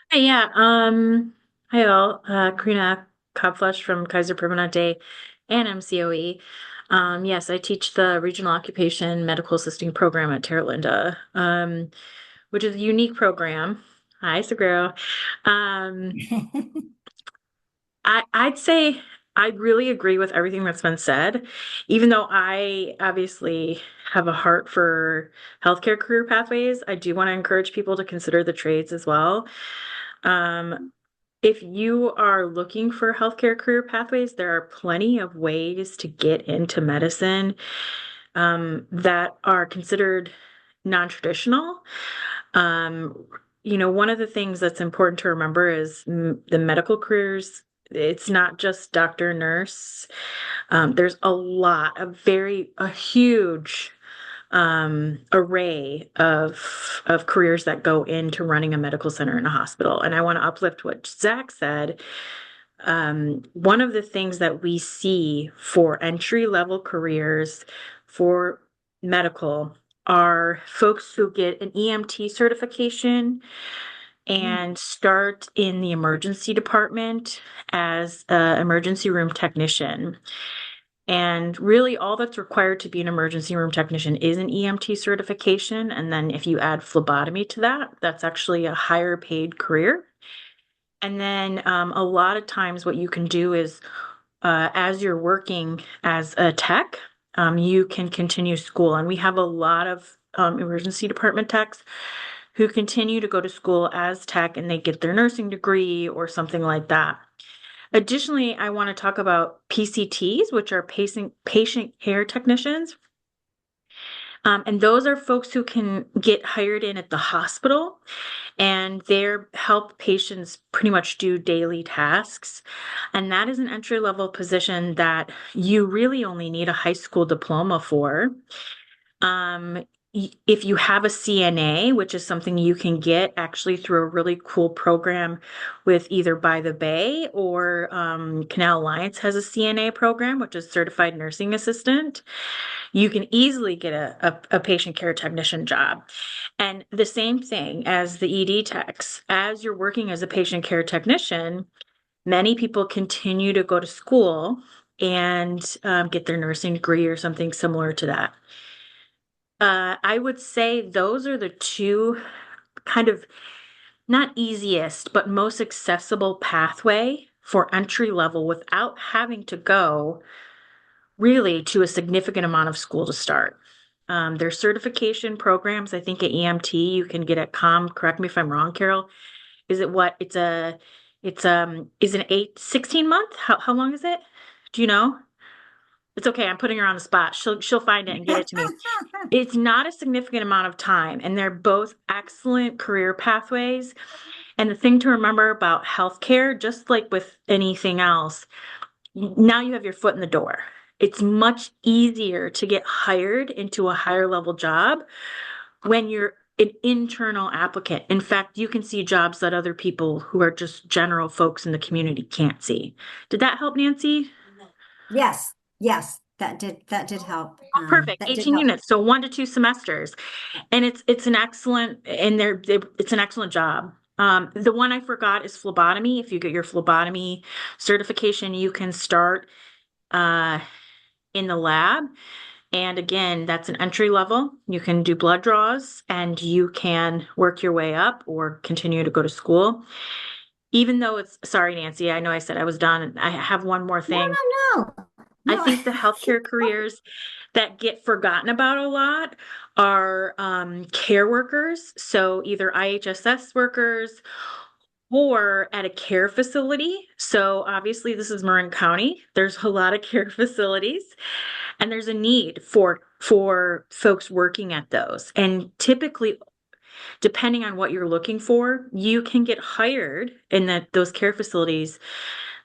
Hey, yeah, hi all. Karina Kopflesh from Kaiser Permanente and MCOE. Yes, I teach the Regional Occupation Medical Assisting Program at Terra Linda, which is a unique program. Hi, Sagro. Um, I'd say I really agree with everything that's been said, even though I obviously have a heart for healthcare career pathways. I do want to encourage people to consider the trades as well. Um, if you are looking for healthcare career pathways, there are plenty of ways to get into medicine, that are considered non-traditional. Um, one of the things that's important to remember is the medical careers. It's not just doctor, nurse. There's a huge array of careers that go into running a medical center in a hospital. And I want to uplift what Zach said. One of the things that we see for entry level careers for medical are folks who get an EMT certification and start in the emergency department as an emergency room technician. And really, all that's required to be an emergency room technician is an EMT certification. And then if you add phlebotomy to that, that's actually a higher paid career. And then a lot of times, what you can do is, as you're working as a tech, you can continue school. And we have a lot of emergency department techs who continue to go to school as tech and they get their nursing degree or something like that. Additionally, I want to talk about PCTs, which are patient care technicians. And those are folks who can get hired in at the hospital and they help patients pretty much do daily tasks. And that is an entry level position that you really only need a high school diploma for. Um, if you have a CNA, which is something you can get actually through a really cool program with either By the Bay or Canal Alliance has a CNA program, which is Certified Nursing Assistant, you can easily get a patient care technician job. And the same thing as the ED techs, as you're working as a patient care technician, many people continue to go to school and get their nursing degree or something similar to that. I would say those are the two kind of not easiest, but most accessible pathway for entry level without having to go really to a significant amount of school to start. There's certification programs. I think at EMT you can get at correct me if I'm wrong, Carol. Is it what? Is it 16 month? How long is it? Do you know? It's okay. I'm putting her on the spot. She'll find it and get it to me. It's not a significant amount of time, and they're both excellent career pathways. And the thing to remember about healthcare, just like with anything else, now you have your foot in the door. It's much easier to get hired into a higher level job when you're an internal applicant. In fact, you can see jobs that other people who are just general folks in the community can't see. Did that help, Nancy? Yes, yes, that did help. Oh, perfect. That did 18 help. units, so 1 to 2 semesters. And it's an excellent, and it's an excellent job. The one I forgot is phlebotomy. If you get your phlebotomy certification, you can start uh, in the lab. And again, that's an entry level. You can do blood draws and you can work your way up or continue to go to school. Even though it's, sorry, Nancy, I know I said I was done. I have one more No, thing. no, no. I No, think the keep healthcare going. careers that get forgotten about a lot are care workers. So either IHSS workers or at a care facility. So obviously, this is Marin County. There's a lot of care facilities, and there's a need for folks working at those. And typically, depending on what you're looking for, you can get hired in those care facilities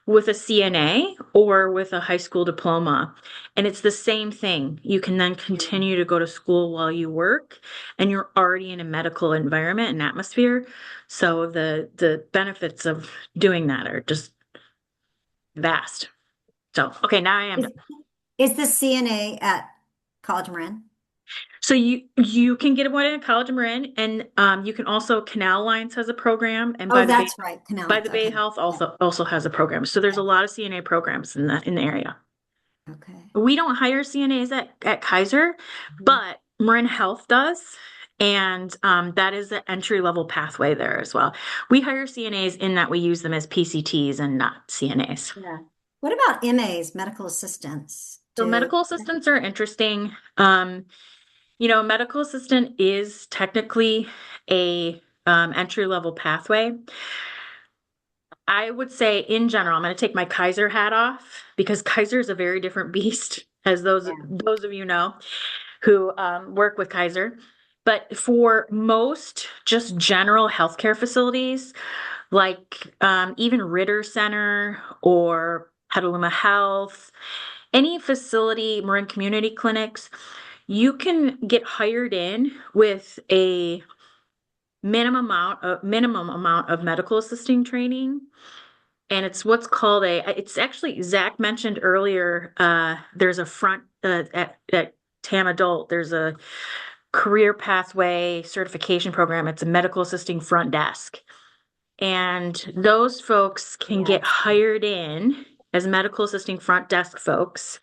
with a CNA or with a high school diploma. And it's the same thing. You can then continue to go to school while you work, and you're already in a medical environment and atmosphere. So the benefits of doing that are just vast. So, okay, now I am Is, done. is the CNA at College Marin? So you can get one at College of Marin, and you can also Canal Lines has a program, and Oh, that's right. By Canal. the Bay Okay. Health Yeah. also has a program. So there's a lot of CNA programs in the area. Okay. We don't hire CNAs at Kaiser, Mhm. but Marin Health does. And that is the entry level pathway there as well. We hire CNAs in that we use them as PCTs and not CNAs. Yeah. What about MAs, medical assistants? So medical assistants are interesting. Medical assistant is technically a entry level pathway. I would say in general, I'm going to take my Kaiser hat off because Kaiser is a very different beast, as those of you know who work with Kaiser. But for most just general healthcare facilities, like even Ritter Center or Petaluma Health, any facility, Marin Community Clinics, you can get hired in with a minimum amount of medical assisting training. And it's what's called it's actually, Zach mentioned earlier, there's a front, at TAM Adult, there's a career pathway certification program. It's a medical assisting front desk. And those folks can Yeah. get hired in as medical assisting front desk folks,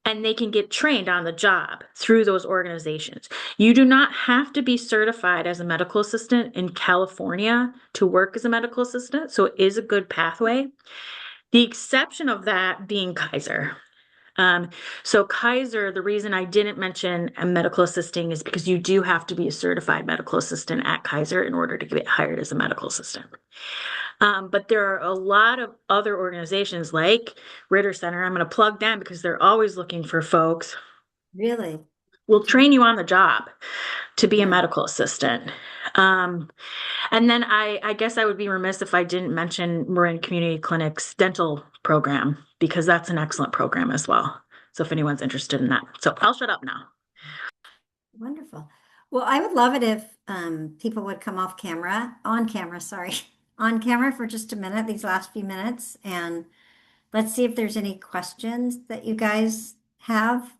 and they can get trained on the job through those organizations. You do not have to be certified as a medical assistant in California to work as a medical assistant, so it is a good pathway. The exception of that being Kaiser. So Kaiser, the reason I didn't mention a medical assisting is because you do have to be a certified medical assistant at Kaiser in order to get hired as a medical assistant. But there are a lot of other organizations like Ritter Center. I'm going to plug them because they're always looking for folks. Really? Will Okay. train you on the job to be a Yeah. medical assistant. And then I guess I would be remiss if I didn't mention Marin Community Clinic's dental program because that's an excellent program as well. So if anyone's interested in that. So I'll shut up now. Wonderful. Well, I would love it if people would come on camera, sorry, on camera for just a minute, these last few minutes, and let's see if there's any questions that you guys have.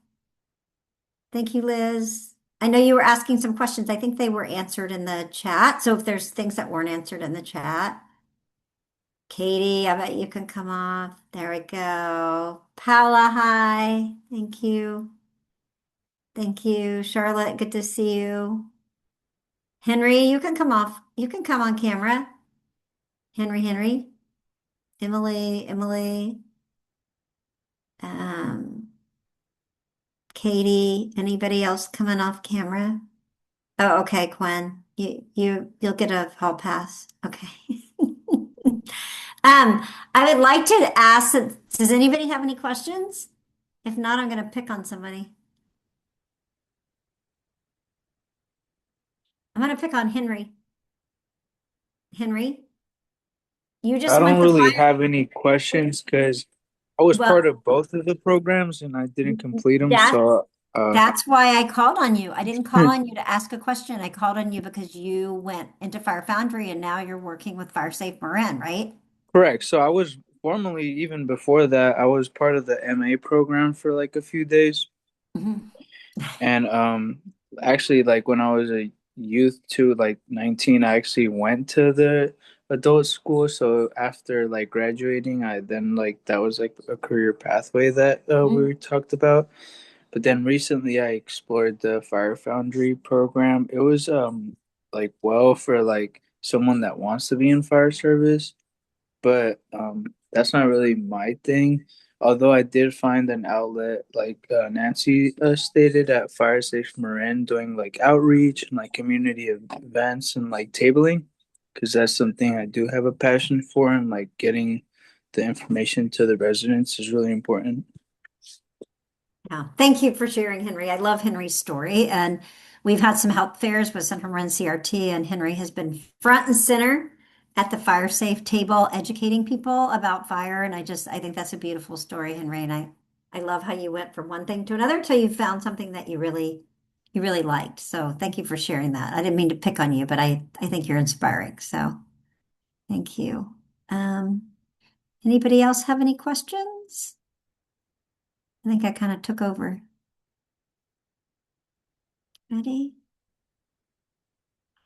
Thank you, Liz. I know you were asking some questions. I think they were answered in the chat. So if there's things that weren't answered in the chat, Katie, I bet you can come off. There we go. Paula, hi. Thank you. Thank you. Charlotte, good to see you. Henry, you can come off. You can come on camera. Henry. Emily. Um, Katie, anybody else coming off camera? Oh, okay, Gwen. You'll get a hall pass. Okay. I would like to ask, does anybody have any questions? If not, I'm gonna pick on somebody. I'm gonna pick on Henry. Henry, you I just don't went the really fire. have any questions because I was Well, part of both of the programs and I didn't complete them. that So, that's why I called on you. I didn't call on you to ask a question. I called on you because you went into Fire Foundry and now you're working with Fire Safe Marin, right? correct. So I was formerly, even before that, I was part of the MA program for like a few days. Mhm. And actually, like when I was a youth to like 19, I actually went to the adult school. So after like graduating, I then like that was like a career pathway that we talked about. But then recently I explored the Fire Foundry program. It was like well for like someone that wants to be in fire service, but that's not really my thing. Although I did find an outlet like Nancy stated at Fire Safe Marin doing like outreach and like community events and like tabling, because that's something I do have a passion for, and like getting the information to the residents is really important. Yeah, thank you for sharing, Henry. I love Henry's story. And we've had some health fairs with Central Run CRT, and Henry has been front and center at the fire safe table, educating people about fire. And I think that's a beautiful story, Henry. And I love how you went from one thing to another until you found something that you really liked. So thank you for sharing that. I didn't mean to pick on you, but I think you're inspiring. So thank you. Um, Anybody else have any questions? I think I kind of took over. Ready?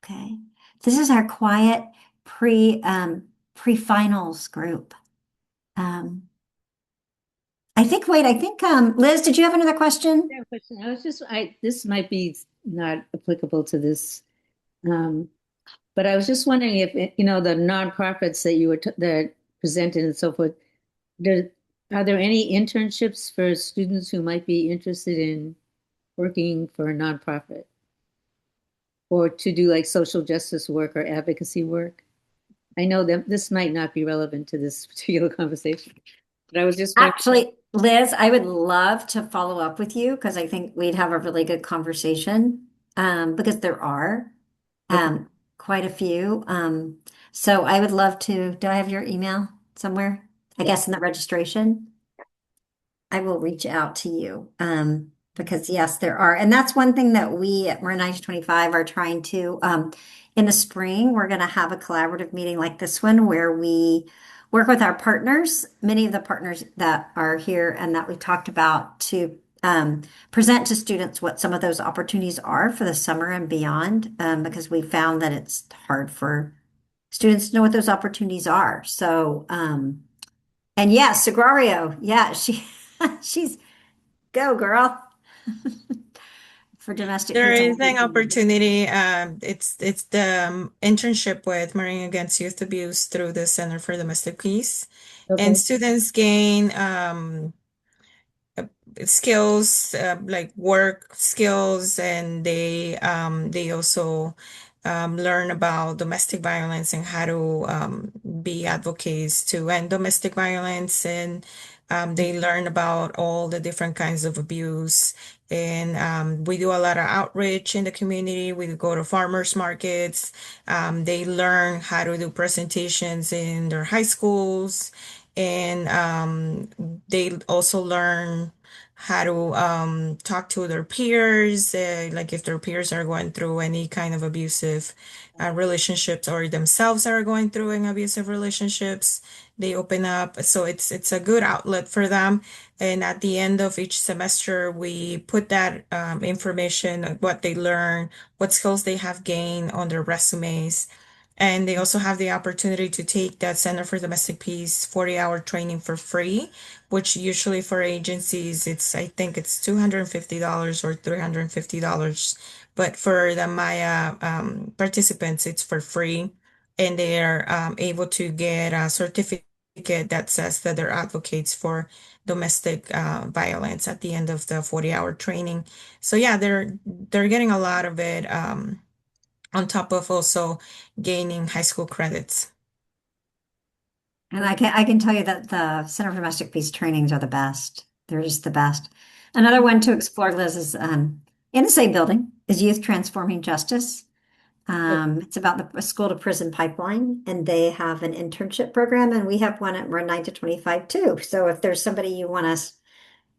Okay. This is our quiet pre-finals group. Um, I think Liz, did you have another question? Yeah, question. This might be not applicable to this, um, but I was just wondering if, the nonprofits that you were that presented and so forth, there, are there any internships for students who might be interested in working for a nonprofit or to do like social justice work or advocacy work? I know that this might not be relevant to this particular conversation, but I was just wondering. Actually, Liz, I would love to follow up with you because I think we'd have a really good conversation because there are Okay. quite a few. So I would love to. Do I have your email somewhere? I Yeah. guess in the registration. I will reach out to you because yes, there are. And that's one thing that we at Marin 925 are trying to in the spring, we're going to have a collaborative meeting like this one where we work with our partners, many of the partners that are here and that we talked about to present to students what some of those opportunities are for the summer and beyond because we found that it's hard for students to know what those opportunities are. So, and yes, Sagrario, yeah, she's go girl for domestic There peace. is an opportunity. It's the internship with Marine Against Youth Abuse through the Center for Domestic Peace, and Okay. students gain skills like work skills, and they also learn about domestic violence and how to be advocates to end domestic violence, and they learn about all the different kinds of abuse. And we do a lot of outreach in the community. We go to farmers markets. They learn how to do presentations in their high schools, and they also learn how to talk to their peers, like if their peers are going through any kind of abusive relationships or themselves are going through an abusive relationships, they open up. So it's a good outlet for them. And at the end of each semester, we put that information, what they learn, what skills they have gained on their resumes. And they also have the opportunity to take that Center for Domestic Peace 40-hour training for free, which usually for agencies, I think it's $250 or $350. But for the Maya participants, it's for free. And they are able to get a certificate that says that they're advocates for domestic violence at the end of the 40-hour training. So yeah, they're getting a lot of it on top of also gaining high school credits. And I can tell you that the Center for Domestic Peace trainings are the best. They're just the best. Another one to explore, Liz, is in the same building is Youth Transforming Justice. It's about the school to prison pipeline, and they have an internship program, and we have one at We're 9 to 25 too. So if there's somebody you want us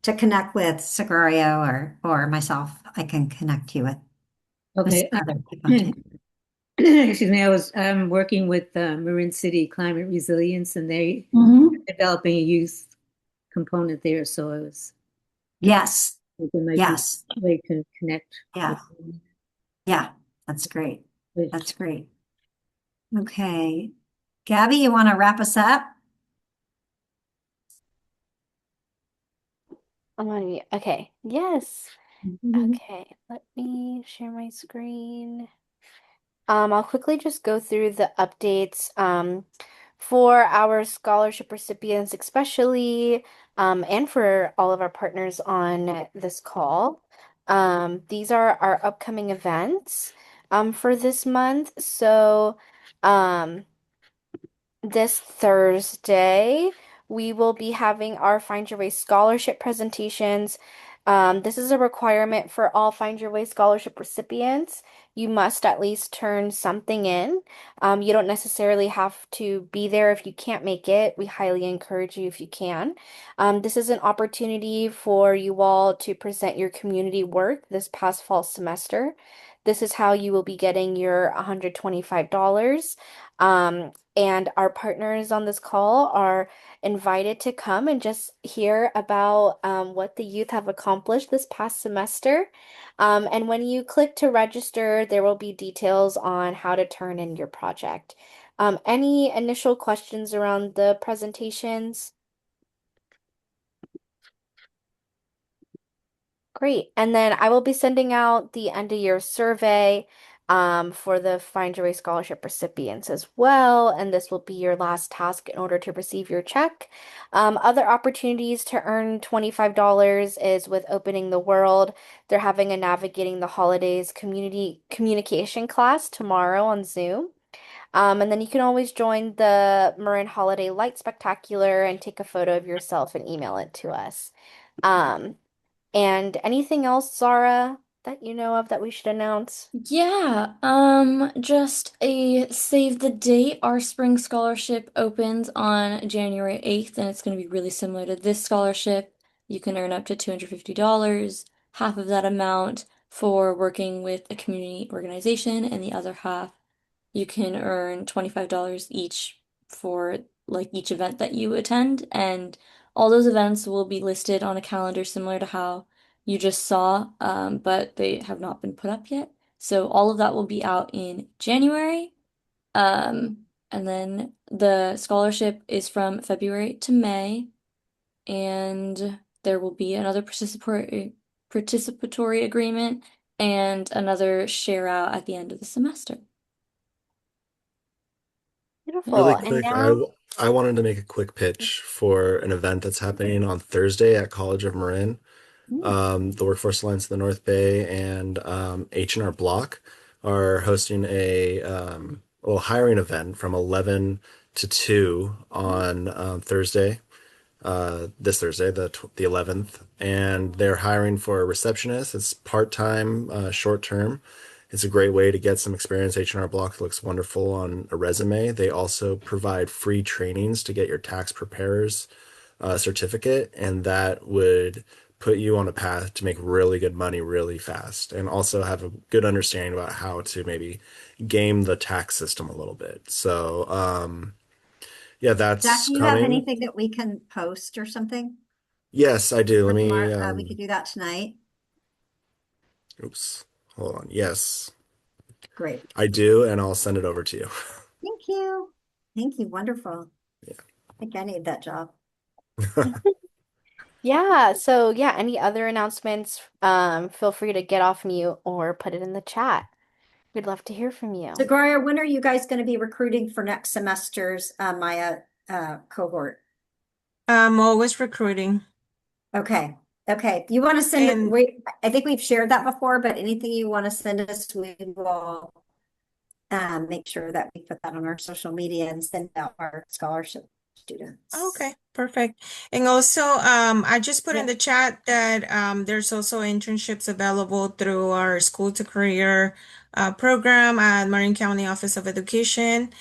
to connect with, Sicario or myself, I can connect you with some Okay. other people too. Excuse me, I'm working with Marin City Climate Resilience, and they developing a youth component there. So I was Yes, thinking might be yes, a way to connect with yeah, them. yeah. That's great. But That's great. Okay. Gabby, you want to wrap us up? Okay. Yes. Mhm. Okay. Let me share my screen. I'll quickly just go through the updates for our scholarship recipients, especially, and for all of our partners on this call. These are our upcoming events for this month. So, um, this Thursday, we will be having our Find Your Way scholarship presentations. This is a requirement for all Find Your Way scholarship recipients. You must at least turn something in. You don't necessarily have to be there if you can't make it. We highly encourage you if you can. This is an opportunity for you all to present your community work this past fall semester. This is how you will be getting your $125. And our partners on this call are invited to come and just hear about what the youth have accomplished this past semester. And when you click to register, there will be details on how to turn in your project. Any initial questions around the presentations? Great. And then I will be sending out the end of year survey for the Find Your Way scholarship recipients as well. And this will be your last task in order to receive your check. Other opportunities to earn $25 is with Opening the World. They're having a Navigating the Holidays community communication class tomorrow on Zoom. And then you can always join the Marin Holiday Light Spectacular and take a photo of yourself and email it to us. Um, and anything else, Zara, that you know of that we should announce? Yeah, just a save the date. Our spring scholarship opens on January 8th, and it's going to be really similar to this scholarship. You can earn up to $250, half of that amount for working with a community organization, and the other half you can earn $25 each for like each event that you attend, and all those events will be listed on a calendar similar to how you just saw, but they have not been put up yet. So all of that will be out in January. And then the scholarship is from February to May, and there will be another participatory agreement and another share out at the end of the semester. Beautiful. Really And quick, now, I wanted to make a quick pitch for an event that's happening on Thursday at College of Marin. The Workforce Alliance of the North Bay and H&R Block are hosting a well, hiring event from 11 to 2 on Thursday, this Thursday, the 11th, and they're hiring for a receptionist. It's part-time, short term. It's a great way to get some experience. H&R Block looks wonderful on a resume. They also provide free trainings to get your tax preparers certificate, and that would put you on a path to make really good money really fast, and also have a good understanding about how to maybe game the tax system a little bit. So, yeah, Zach, that's do you have coming. anything that we can post or something Yes, I do. for Let me, tomorrow? We could do that tonight. oops, hold on. Yes, Great. I do, and I'll send it over to you. Thank you. Thank you. Wonderful. I think I need that job. yeah, so yeah, any other announcements, feel free to get off mute or put it in the chat. We'd love to hear from So, you. Gloria, when are you guys going to be recruiting for next semester's Maya cohort? I'm always recruiting. Okay. Okay. You want to send it? And I think we've shared that before, but anything you want to send us, we will make sure that we put that on our social media and send out our scholarship students. Okay, perfect. And also, I just put in Yeah. the chat that there's also internships available through our School to Career program at Marin County Office of Education,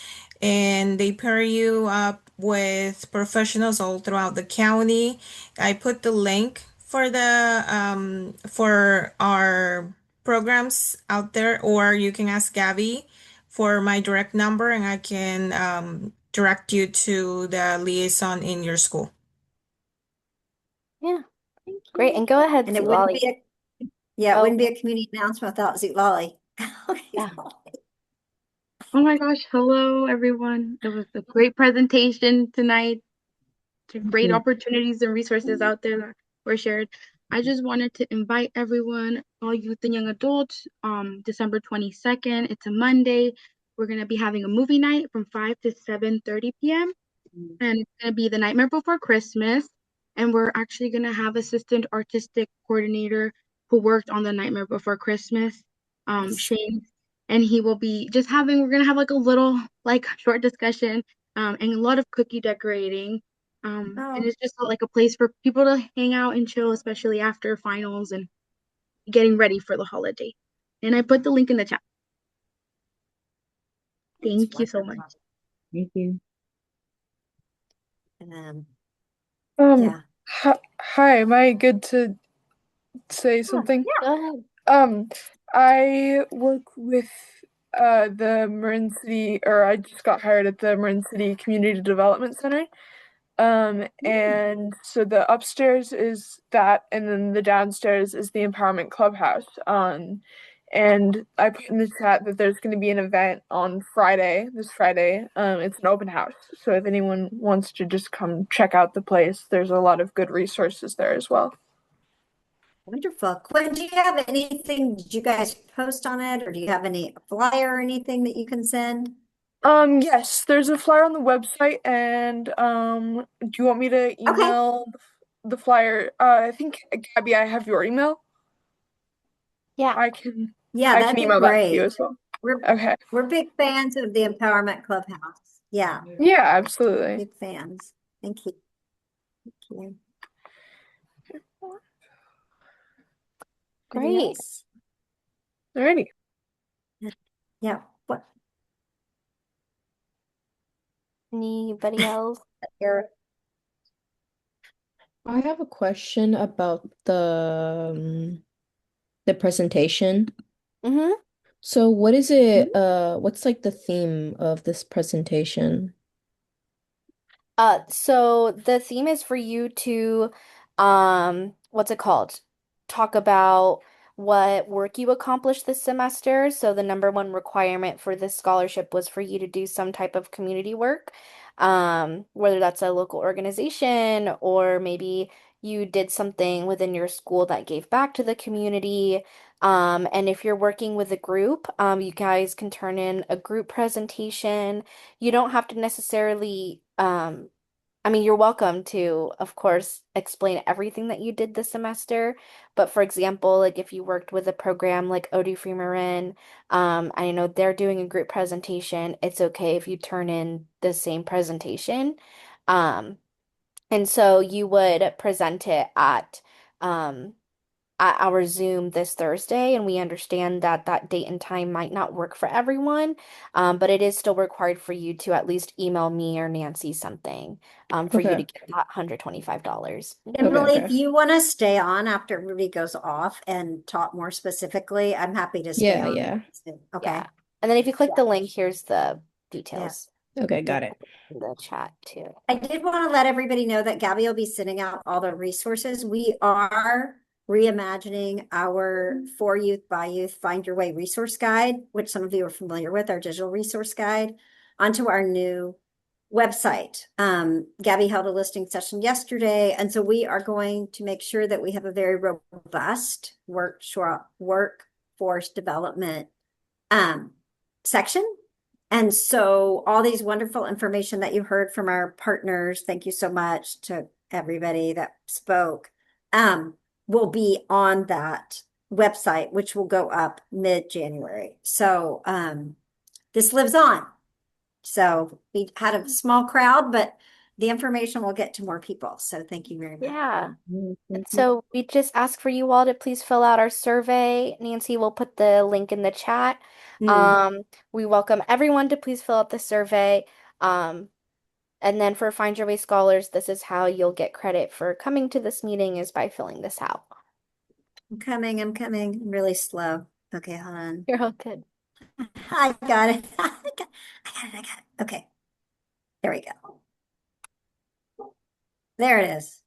and they pair you up with professionals all throughout the county. I put the link for the for our programs out there, or you can ask Gabby for my direct number, and I can direct you to the liaison in your school. Yeah. Thank Great. you. And go ahead, And it wouldn't be Zitlali. it wouldn't be Oh, a community announcement without Zitlali. yeah. Oh my gosh, hello everyone. It was a great presentation tonight. Great opportunities and resources out there that were shared. I just wanted to invite everyone, all youth and young adults, December 22nd. It's a Monday. We're gonna be having a movie night from 5 to 7:30 p.m. And it's gonna be the Nightmare Before Christmas. And we're actually gonna have assistant artistic coordinator who worked on the Nightmare Before Christmas, Yes. Shane. And he will be just we're gonna have like a little short discussion, and a lot of cookie decorating. And Oh, it's just like a place for people to hang out and chill, especially after finals and getting ready for the holiday. And I put the link in the chat. that's Thank you so much. wonderful. Thank you. Um, Um, yeah. hi, am I good to say something? Go ahead. I work with the Marin City, or I just got hired at the Marin City Community Development Center. And so the upstairs is that, and then the downstairs is the Empowerment Clubhouse. And I put in the chat that there's going to be an event on Friday, this Friday. It's an open house. So if anyone wants to just come check out the place, there's a lot of good resources there as well. Wonderful. Quinn, do you have anything? Did you guys post on it, or do you have any flyer or anything that you can send? Yes, there's a flyer on the website, and do you want me to Okay. email the flyer? I think Gabby, I have your email. Yeah. I can Yeah, I that'd can be email that to you great. as well. We're Okay. we're big fans of the Empowerment Clubhouse. Yeah, Yeah, absolutely. big fans. Thank you. Thank you. Anybody Great. else? Alrighty. Yeah. What? Anybody else? Eric? I have a question about the presentation. Mm-hmm. So what is it, what's like the theme of this presentation? So the theme is for you to, what's it called? Talk about what work you accomplished this semester. So the number one requirement for this scholarship was for you to do some type of community work, whether that's a local organization or maybe you did something within your school that gave back to the community. And if you're working with a group, you guys can turn in a group presentation. You don't have to necessarily, I mean, you're welcome to, of course, explain everything that you did this semester. But for example, like if you worked with a program like Odie Free Marin, I know they're doing a group presentation. It's okay if you turn in the same presentation. Um, and so you would present it um, at our Zoom this Thursday, and we understand that that date and time might not work for everyone, but it is still required for you to at least email me or Nancy something for you to Okay. get that $125. Okay, Emily, if okay. you want to stay on after everybody goes off and talk more specifically, I'm happy to stay Yeah, on. yeah. Okay. Yeah. And then if you click Yeah. the link, here's the Yeah. details Okay, Yeah. got it. in the chat too. I did want to let everybody know that Gabby will be sending out all the resources. We are reimagining our For Youth by Youth Find Your Way resource guide, which some of you are familiar with, our digital resource guide, onto our new website. Gabby held a listing session yesterday, and so we are going to make sure that we have a very robust workforce development section. And so all these wonderful information that you heard from our partners, thank you so much to everybody that spoke, will be on that website, which will go up mid-January. So this lives on. So we had a small crowd, but the information will get to more people. So thank you very much. Yeah. And Mhm. so we just ask for you all to please fill out our survey. Nancy will put the link in the chat. We welcome everyone to please fill out the survey. Um, and then for Find Your Way Scholars, this is how you'll get credit for coming to this meeting is by filling this out. I'm coming. I'm really slow. Okay, hold on. You're all good. I got it. I got it. Okay. There we go. There it is.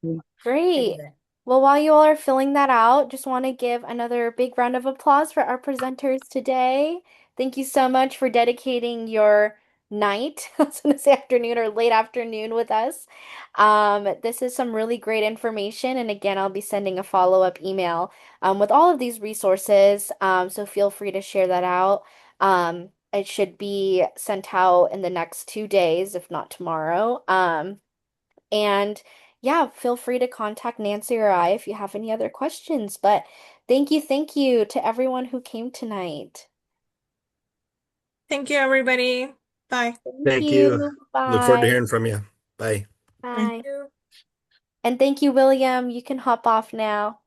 I Great. did it. Well, while you all are filling that out, just want to give another big round of applause for our presenters today. Thank you so much for dedicating your night, I was going to say afternoon or late afternoon with us. This is some really great information. And again, I'll be sending a follow-up email with all of these resources. So feel free to share that out. It should be sent out in the next 2 days, if not tomorrow. And yeah, feel free to contact Nancy or I if you have any other questions. But thank you to everyone who came tonight. Thank you, everybody. Bye. Thank Thank you. you. Look forward to Bye. hearing from you. Bye. Bye. And thank you, William. You can hop off now.